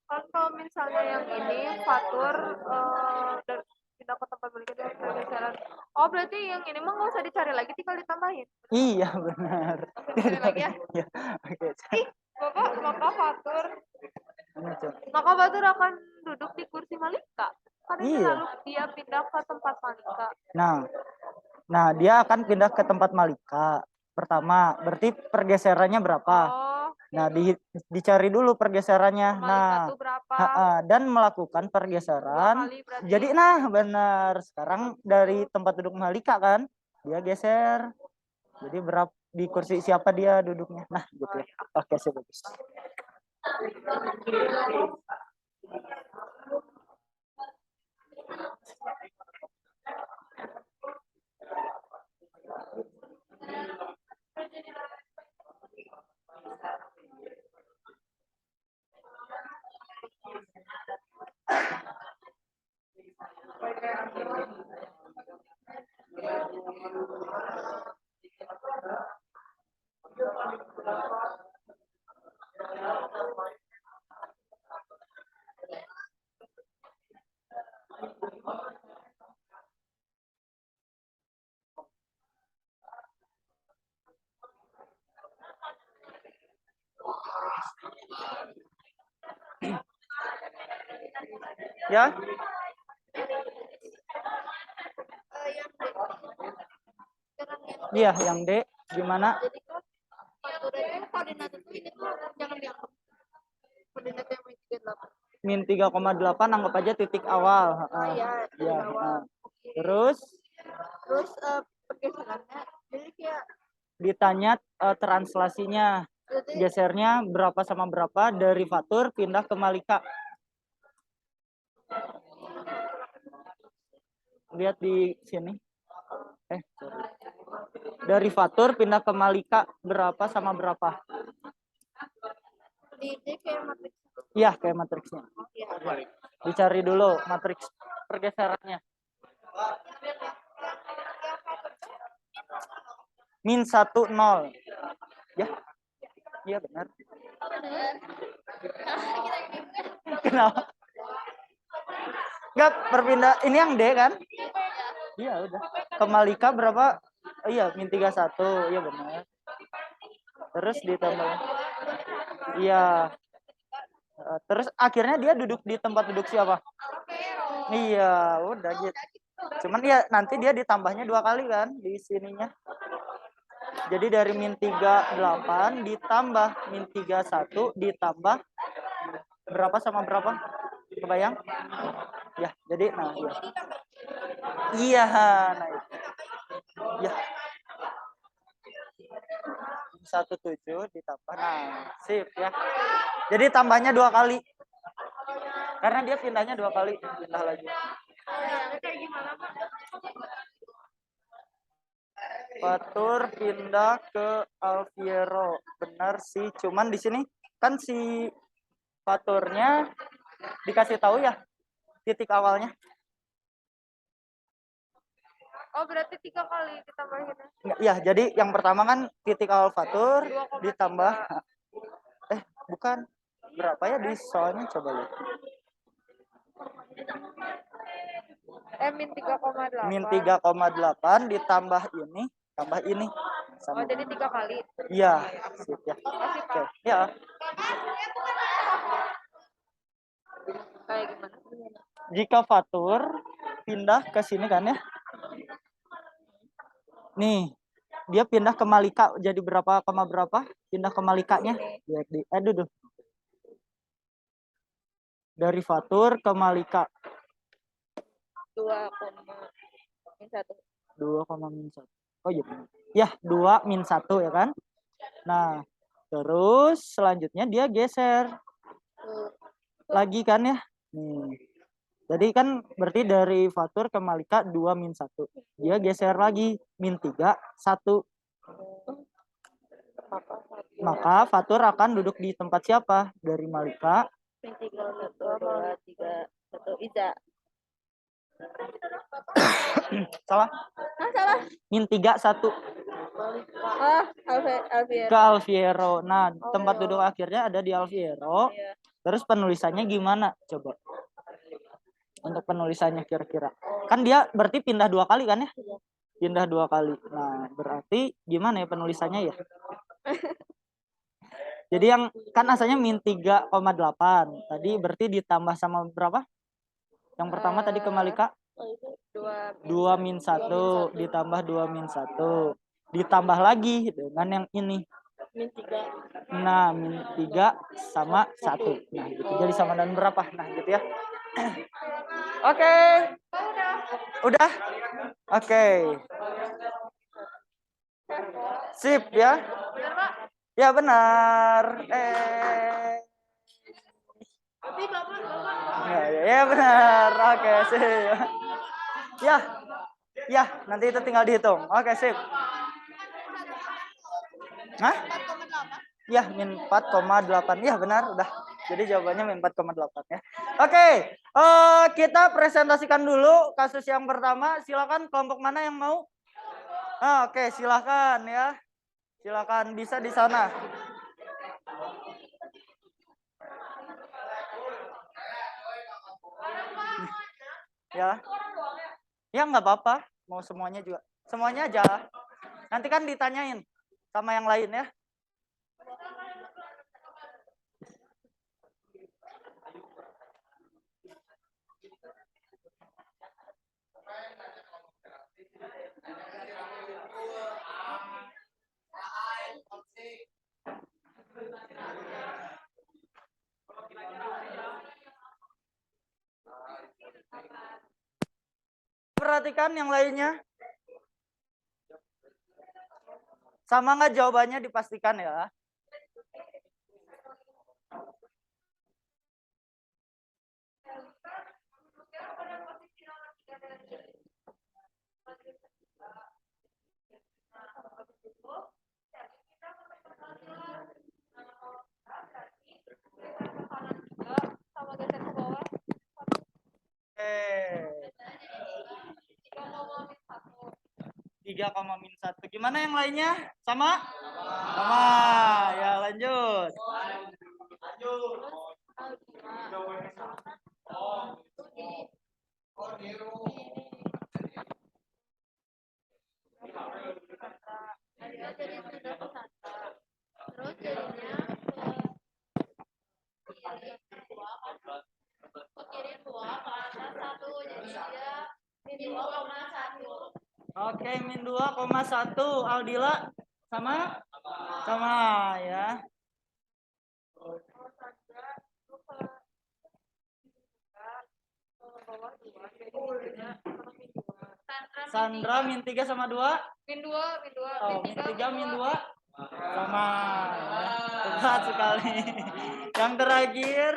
Kan kalau misalnya yang ini fatur dan pindah ke tempat balik itu pergeseran. Oh berarti yang ini mah nggak usah dicari lagi, tinggal ditambahin. Iya, benar. Dicari lagi ya. Ya. Oke. Ih, Bapak, maka fatur Ini, Cok. maka Batur akan duduk di kursi Malika. Karena ini Iya. lalu dia pindah ke tempat Malika. Nah, dia akan pindah ke tempat Malika. Pertama, berarti pergeserannya berapa? Oh, Nah, dicari dulu pergeserannya. Malika Nah, tuh berapa? dan melakukan 2 pergeseran. kali berarti. Jadi, nah benar. Sekarang dari tempat duduk Malika kan, dia geser. Jadi berapa di kursi siapa dia duduknya? Nah, gitu. Oke, sih bagus. Ya, Sekarang yang iya yang D gimana? jadi kan faturnya koordinat itu ini tuh jangan dianggap koordinat yang Min 3,8 anggap aja titik awal. iya, di Ya, bawah. Terus Terus pergeserannya jadi kayak ditanya translasinya. berarti Gesernya berapa sama berapa dari fatur pindah ke Malika. Lihat di sini. Sorry. Dari fatur pindah ke Malika berapa sama berapa? di kayak matriks. Iya, kayak matriksnya. Iya. Dicari dulu matriks pergeserannya. min 1, 0. Ya, iya benar. Kenapa? Enggak, perpindah. Ini yang D kan? Iya, udah. Kemalika berapa? Oh, iya, min 31. Iya benar. Terus ditambah. Iya. Terus akhirnya dia duduk di tempat duduk siapa? Iya, udah gitu. Cuman ya nanti dia ditambahnya 2 kali kan di sininya. Jadi dari min 38 ditambah min 31 ditambah berapa sama berapa? Kebayang? Ya, jadi nah iya. Iya, nah itu. Ya. 17 ditambah. Nah, sip ya. Jadi tambahnya 2 kali. Karena dia pindahnya 2 kali, pindah lagi. Kayak gimana, Pak? Fatur pindah ke Alfiero. Benar sih, cuman di sini kan si faturnya dikasih tahu ya titik awalnya. Oh, berarti 3 kali ditambahin. Nggak, ya, jadi yang pertama kan titik awal fatur ditambah bukan berapa ya di soalnya coba lihat. Min 3,8. Min 3,8 ditambah ini, tambah ini. Oh, jadi 3 kali. Iya, sip ya. Makasih, Oke, Pak. ya. Kayak gimana? Jika fatur pindah ke sini kan ya. Nih, dia pindah ke Malika jadi berapa koma berapa? Pindah ke Malikanya. Jadi duduk. Dari fatur ke Malika. 2,1. 2,-1. Oh iya benar. Ya, 2 min 1 ya kan? Nah, terus selanjutnya dia geser. Lagi kan ya? Nih. Jadi kan berarti dari fatur ke Malika 2 min 1. Dia geser lagi min 3, 1. Maka fatur akan duduk di tempat siapa? Dari Malika. Min 3, 1, 2, 3, 1, Iza. Salah. Salah. Min 3, 1. Alfiero. Ke Alfiero. Nah, tempat duduk akhirnya ada di Alfiero. Iya. Terus penulisannya gimana? Coba. Untuk penulisannya kira-kira. Kan dia berarti pindah 2 kali kan ya? Pindah 2 kali. Nah, berarti gimana ya penulisannya ya? Jadi yang kan asalnya min 3,8. Tadi berarti ditambah sama berapa? Yang pertama tadi ke Malika? 2 min 1 ditambah 2 min 1. Ditambah lagi dengan yang ini. Min 3. Nah, min 3 sama 1. Nah, gitu. Jadi sama dan berapa? Nah, gitu ya. Oke. Udah? Oke. Sip ya. Ya benar. Ya benar. Oke, sip. Ya. Ya, nanti itu tinggal dihitung. Oke, sip. Hah? Ya, min 4,8. Ya, benar, udah. Jadi jawabannya min 4,8 ya. Oke, kita presentasikan dulu kasus yang pertama. Silakan kelompok mana yang mau? Oke, silakan ya. Silakan bisa di sana. Ya. Ya nggak apa-apa, mau semuanya juga. Semuanya aja. Nanti kan ditanyain sama yang lain ya. Perhatikan yang lainnya. Sama nggak jawabannya dipastikan ya. 3,-1. Gimana yang lainnya? Sama? Sama. Ya, lanjut. Dia jadi pindah ke sana. Terus jadinya ke kiri 2, ke atas 1. Jadi dia min 2,1. Oke, min 2,1. Aldila sama? Sama ya. Sandra min 3 sama 2? Min 2, min 2, Oh, min 3, min 2? Sama ya. Tepat sekali. Yang terakhir.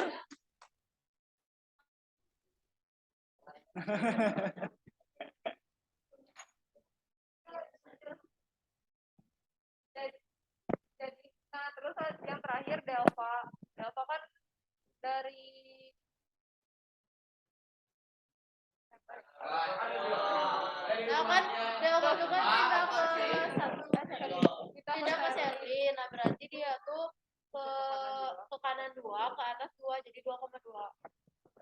Jadi, nah terus yang terakhir delta. Delta kan dari Nah kan delta itu kan pindah ke pindah ke seri. Nah berarti dia tuh ke kanan 2, ke atas 2, jadi 2,2.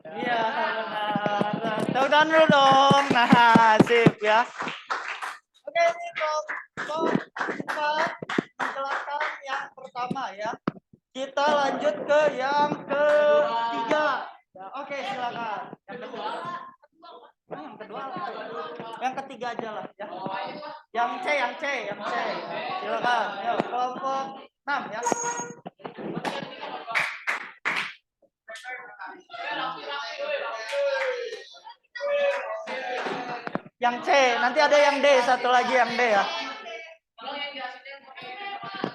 Iya, benar. Tepuk tangan dulu dong. Nah, sip ya. Oke, ini kita menjelaskan yang pertama ya. Kita lanjut ke yang ketiga. Ya, oke, silakan. Yang kedua. Yang kedua. Yang ketiga aja lah ya. Yang C. Silakan. Yuk, kelompok 6 ya. Yang C, nanti ada yang D, satu lagi yang D ya.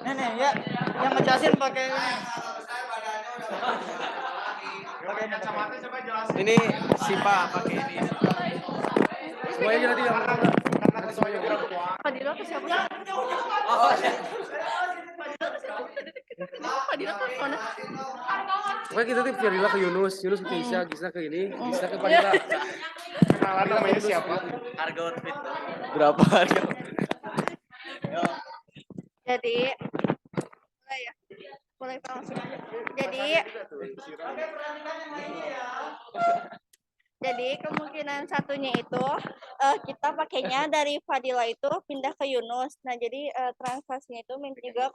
Nih ya, yang ngejelasin pakai ini. Pakai kacamata coba jelasin. Ini Sipa pakai ini. Semuanya jadi yang karena semuanya berapa? Fadila ke siapa? Fadila ke mana? Pokoknya kita tuh Fadila ke Yunus ke Isya, Gisna ke ini, Gisna ke Fadila. Kenalan namanya siapa? Harga outfit. Berapa harga? Jadi mulai ya. Mulai langsung. Jadi kemungkinan satunya itu kita pakainya dari Fadila itu pindah ke Yunus. Nah, jadi transaksinya itu min 3,2.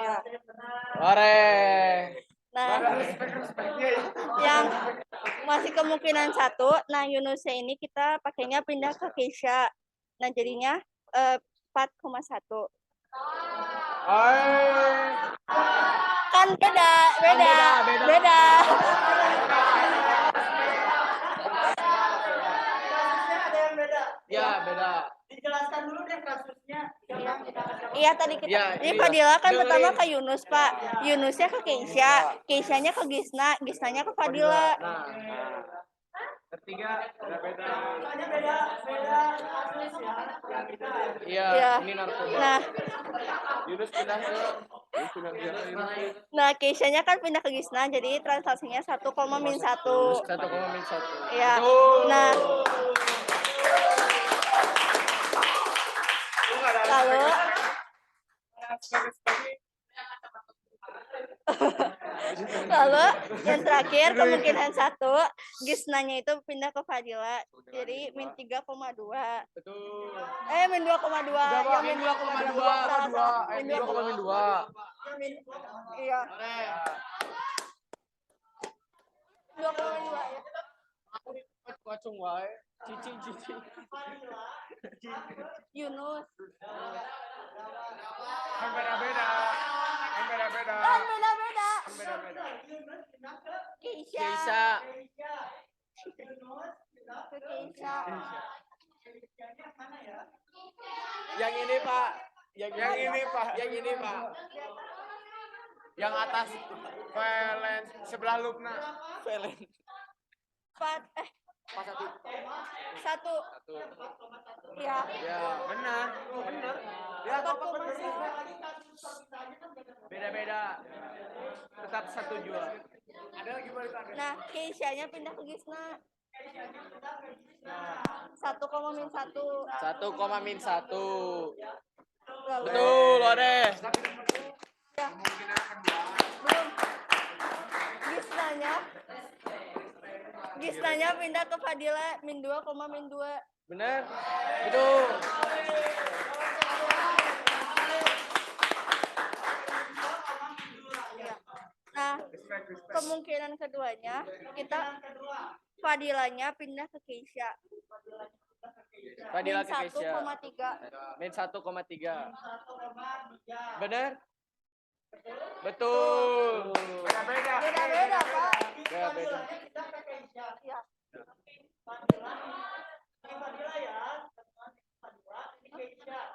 Ya. Nah, yang masih kemungkinan 1, nah Yunusnya ini kita pakainya pindah ke Keisha. Nah, jadinya 4,1. Kan beda. Ya, beda. Dijelaskan dulu deh kasusnya. Iya tadi kita. Ya, Jadi iya. Fadila kan Dengerin. pertama ke Yunus, Pak. Yunusnya ke Keisha, Keishanya ke Gisna, Gisnanya ke Fadila. Nah, ketiga beda. Soalnya beda kasus ya. Iya, Iya. ini narkoba. Nah, Yunus pindah ke nah Keishanya kan pindah ke Gisna, jadi transaksinya 1,-1. 1,-1. Iya. Nah, lalu yang terakhir kemungkinan 1, Gisnanya itu pindah ke Fadila, jadi min 3,2. Betul. Min 2,2. Yang min 2,2. Min 2,2. Iya. 2,2 ya. Kacung wae. Cici. Yunus. Kan beda-beda. Kan beda-beda. Keisha. Ke Keisha. Yang ini, Pak. Yang ini, Pak. Yang atas Valen sebelah Lupna. Valen. Satu. Ya. Ya, benar. Ya, beda-beda. Tetap 1 jual. Ada lagi balik. Nah, Keishanya pindah ke Gisna. Satu koma min satu. 1, min 1. Lalu, Betul, Ode. ya. Belum. Gisnanya pindah ke Fadila min 2, min 2. Benar? Betul. Nah, kemungkinan keduanya kita Fadilanya pindah ke Keisha. Fadila Min ke Keisha. 1,3. Min 1,3. Benar? Betul. Beda-beda, Pak. Ya, beda. Ya.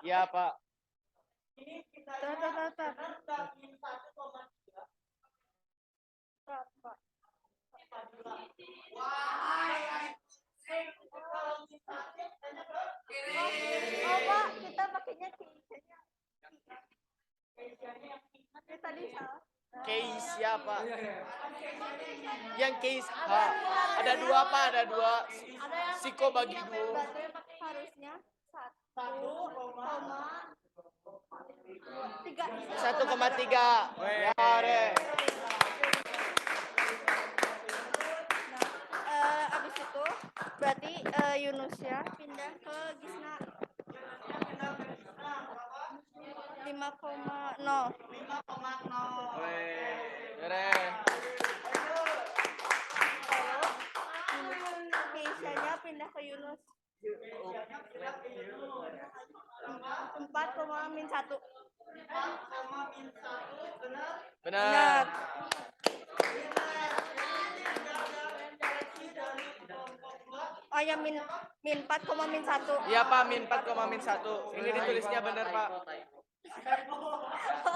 Iya, Pak. Tar. Berapa? Oh, Pak, kita pakainya Keisha-nya. Tadi salah. Case siapa? Yang case H. Ada 2, Pak, ada 2. Ada yang Siko bagi 2. berarti harusnya 1,3. 1,3. Ya, Ode. Abis itu berarti Yunusnya pindah ke Gisna 5,0. Ode. Keisha-nya pindah ke Yunus 4, min 1. Benar. Oh ya, min 4, min 1. Iya, Pak, min 4, min 1. Ini ditulisnya benar, Pak.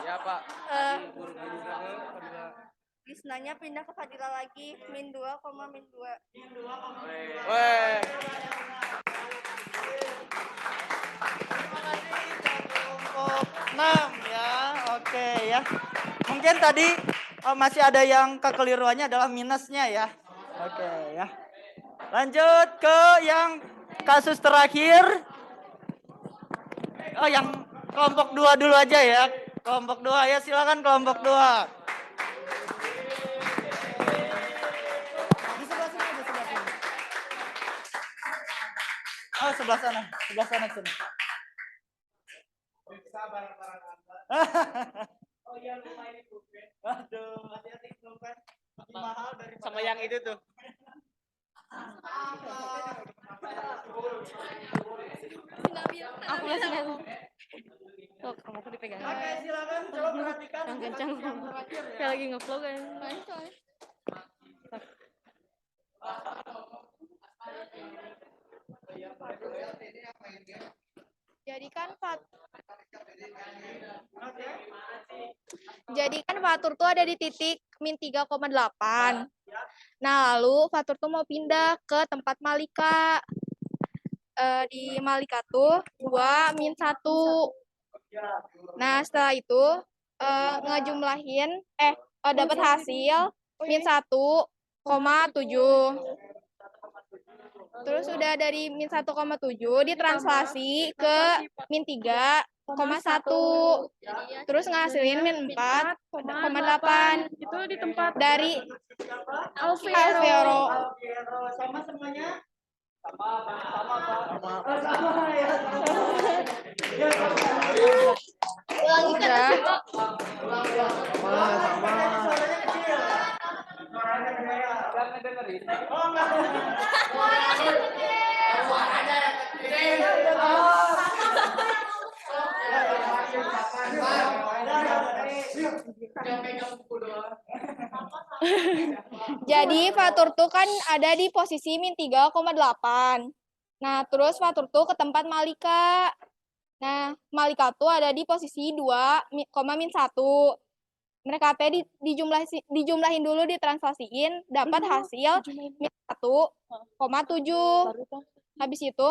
Iya, Pak. Gisnanya pindah ke Fadila lagi min 2, min 2. Weh. Kelompok 6 ya. Oke ya. Mungkin tadi masih ada yang kekeliruannya adalah minusnya ya. Oke ya. Lanjut ke yang kasus terakhir. Oh, yang kelompok 2 dulu aja ya. Kelompok 2 ya, silakan kelompok 2. Di sebelah sini, di sebelah sini. Oh, sebelah sana sini. Oh iya, lupa ini bukan. Aduh, masih ada bukan. Lebih mahal dari Sama yang itu tuh. Aku masih nggak. Oh, kamu aku dipegang. Oke, silakan coba perhatikan. Yang kencang. Terakhir ya. Kayak lagi nge-vlog kan. Jadikan Fatur tuh ada di titik min 3,8. Nah, lalu Fatur tuh mau pindah ke tempat Malika. Di Malika tuh 2, min 1. Nah, setelah itu ngejumlahin dapat hasil min 1,7. Terus udah dari min 1,7 ditranslasi ke min 3,1. Terus ngasilin min 4,8 Itu di tempat dari Alfiero. Alfiero. Sama semuanya? Sama ya. Udah. Suaranya kecil. Suaranya gede. Jangan dengerin. Oh, enggak. Jadi Fatur tuh kan ada di posisi min 3,8. Nah, terus Fatur tuh ke tempat Malika. Nah, Malika tuh ada di posisi 2, min 1. Mereka teh dijumlahin dulu, ditranslasiin, dapat hasil min 1,7. Habis itu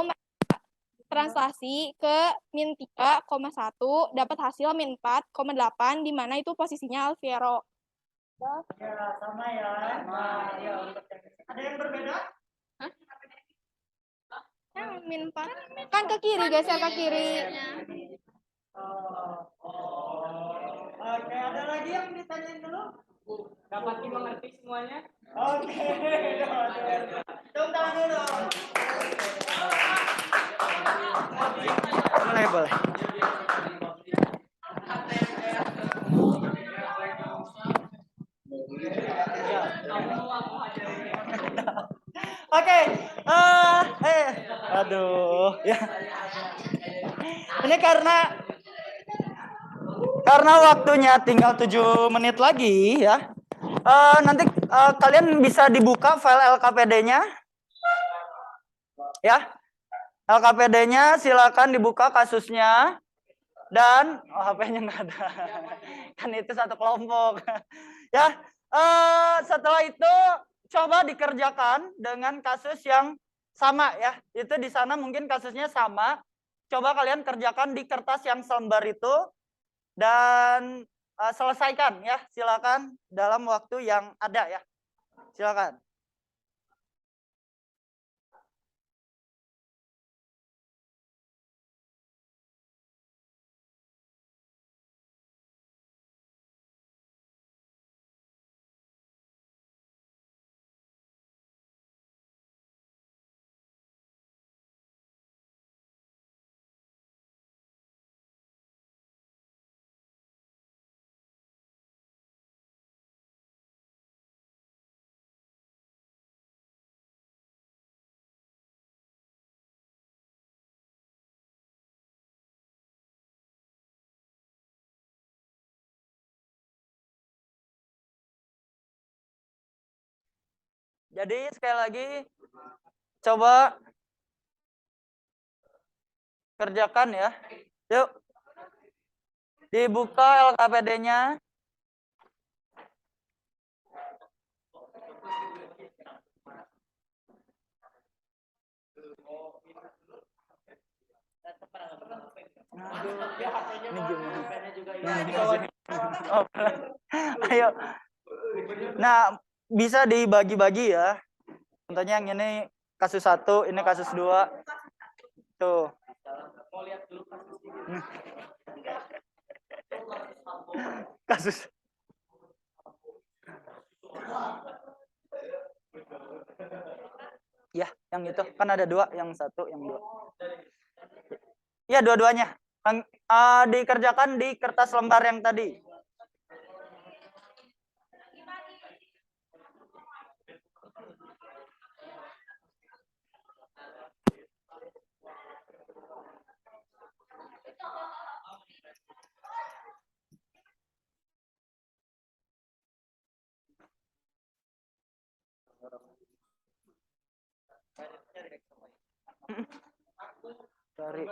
translasi ke min 3,1, dapat hasil min 4,8, di mana itu posisinya Alfiero. Ya, sama ya. Nah, ya, untuk ada yang berbeda? Yang min 4. Kan ke kiri, geser ke kiri. Oke, ada lagi yang ditanyain dulu? Dapat dimengerti semuanya? Oke. Tepuk tangan dulu. Boleh, boleh. Oke, aduh, ya. Ini karena waktunya tinggal 7 menit lagi ya. Nanti kalian bisa dibuka file LKPD-nya. Ya. LKPD-nya silakan dibuka kasusnya dan HP-nya nggak ada. Kan itu satu kelompok. Ya. Setelah itu coba dikerjakan dengan kasus yang sama ya. Itu di sana mungkin kasusnya sama. Coba kalian kerjakan di kertas yang selembar itu dan selesaikan ya. Silakan dalam waktu yang ada ya. Silakan. Jadi sekali lagi coba kerjakan ya. Yuk. Dibuka LKPD-nya. Ini gimana? Oh, ayo. Nah, bisa dibagi-bagi ya. Contohnya yang ini kasus 1, ini kasus 2. Tuh. Kasus. Ya, yang itu kan ada 2, yang 1, yang 2. Ya, dua-duanya. Dikerjakan di kertas lembar yang tadi. Dari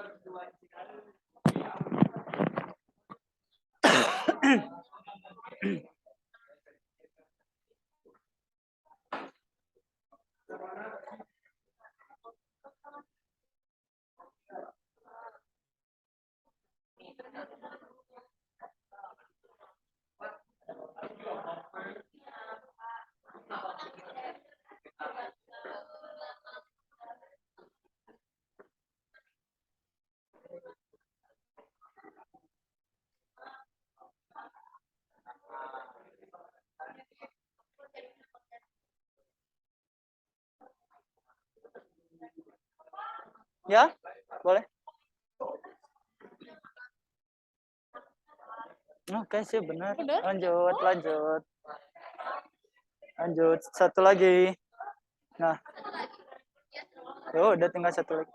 ya, boleh. Oke sih benar. Lanjut. Lanjut, satu lagi. Nah, udah tinggal satu lagi.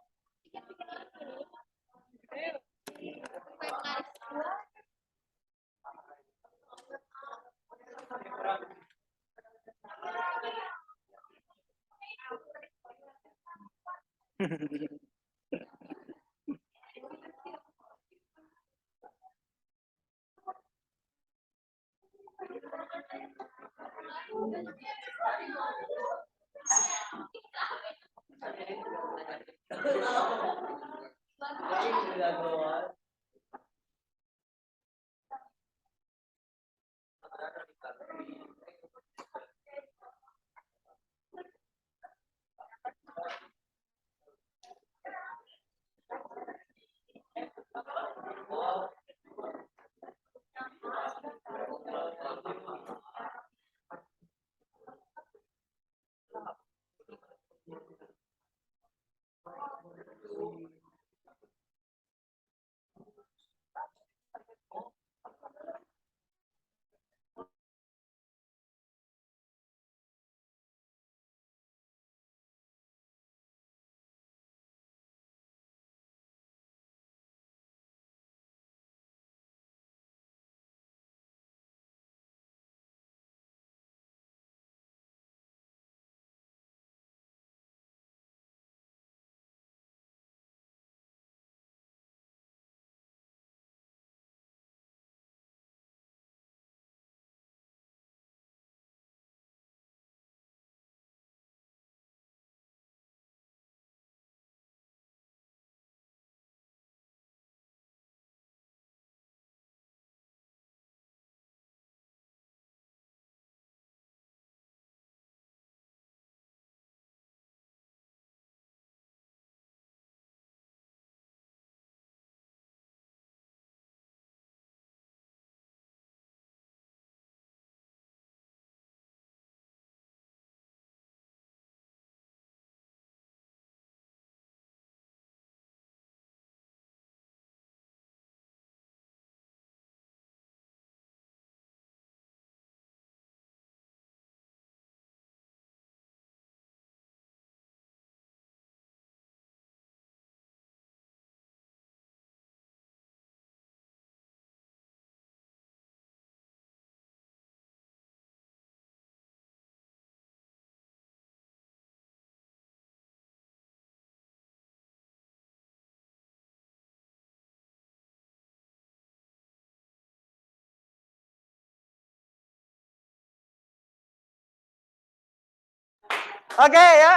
Oke ya,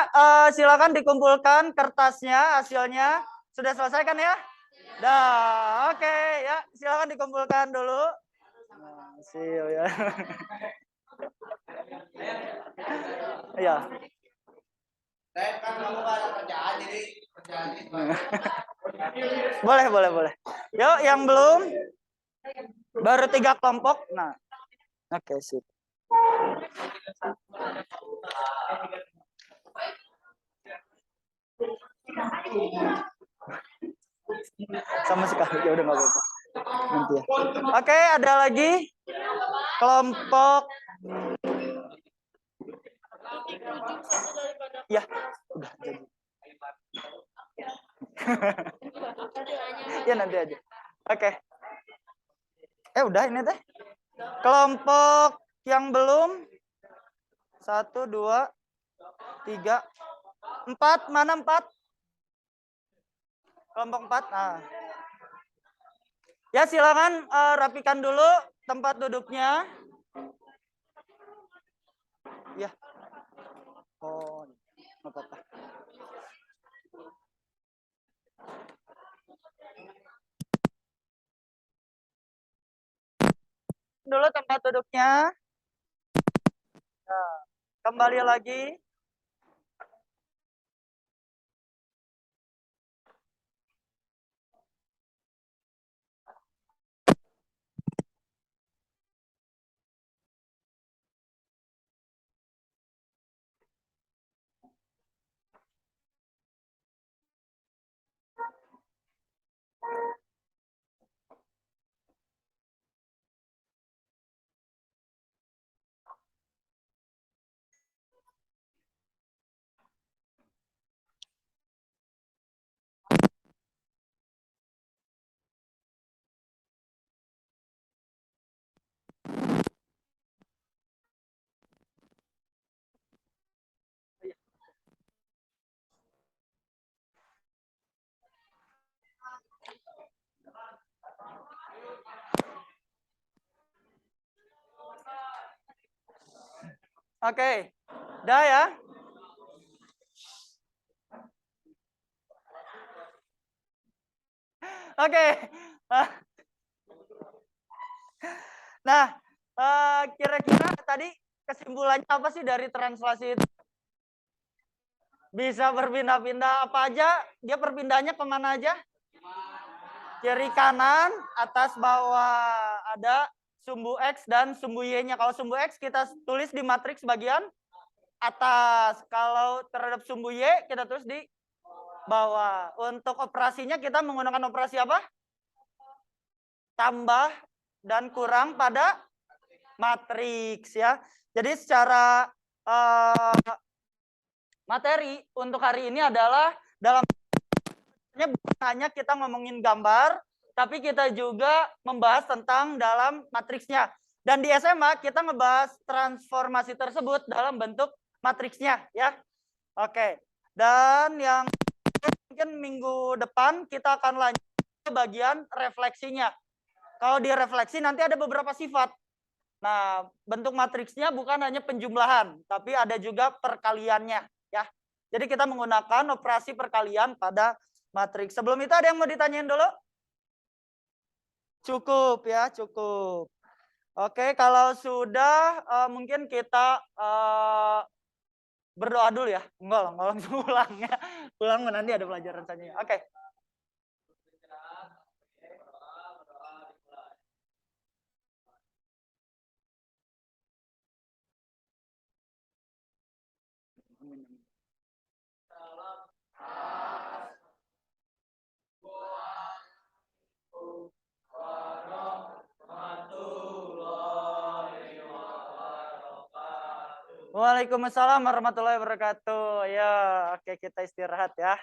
silakan dikumpulkan kertasnya, hasilnya. Sudah selesai kan ya? Dah, oke ya, silakan dikumpulkan dulu. Nah, ya. Iya. Boleh. Yuk, yang belum, baru 3 kelompok. Nah, oke sip. Sama sekali ya udah nggak apa-apa. Nanti ya. Oke, ada lagi kelompok. Ya, udah jadi. Ya nanti aja. Oke. Udah ini teh. Kelompok yang belum 1, 2, 3, 4, mana 4? Kelompok 4. Nah. Ya silakan rapikan dulu tempat duduknya. Ya. Oh, nggak apa-apa. Dulu tempat duduknya. Nah, kembali lagi. Oke. Dah ya. Oke. Nah, kira-kira tadi kesimpulannya apa sih dari translasi itu? Bisa berpindah-pindah apa aja? Dia perpindahnya kemana aja? Kiri kanan, atas bawah. Ada sumbu X dan sumbu Y-nya. Kalau sumbu X kita tulis di matriks bagian atas. Kalau terhadap sumbu Y kita tulis di bawah. Untuk operasinya kita menggunakan operasi apa? Tambah dan kurang pada matriks ya. Jadi secara materi untuk hari ini adalah dalam bukan hanya kita ngomongin gambar, tapi kita juga membahas tentang dalam matriksnya. Dan di SMA kita ngebahas transformasi tersebut dalam bentuk matriksnya ya. Oke. Dan yang mungkin minggu depan kita akan lanjut ke bagian refleksinya. Kalau di refleksi nanti ada beberapa sifat. Nah, bentuk matriksnya bukan hanya penjumlahan, tapi ada juga perkaliannya ya. Jadi kita menggunakan operasi perkalian pada matriks. Sebelum itu ada yang mau ditanyain dulu? Cukup ya, cukup. Oke, kalau sudah mungkin kita berdoa dulu ya. Enggak langsung pulang ya. Pulang nanti ada pelajaran saja. Oke. Waalaikumsalam warahmatullahi wabarakatuh. Ya, oke kita istirahat ya.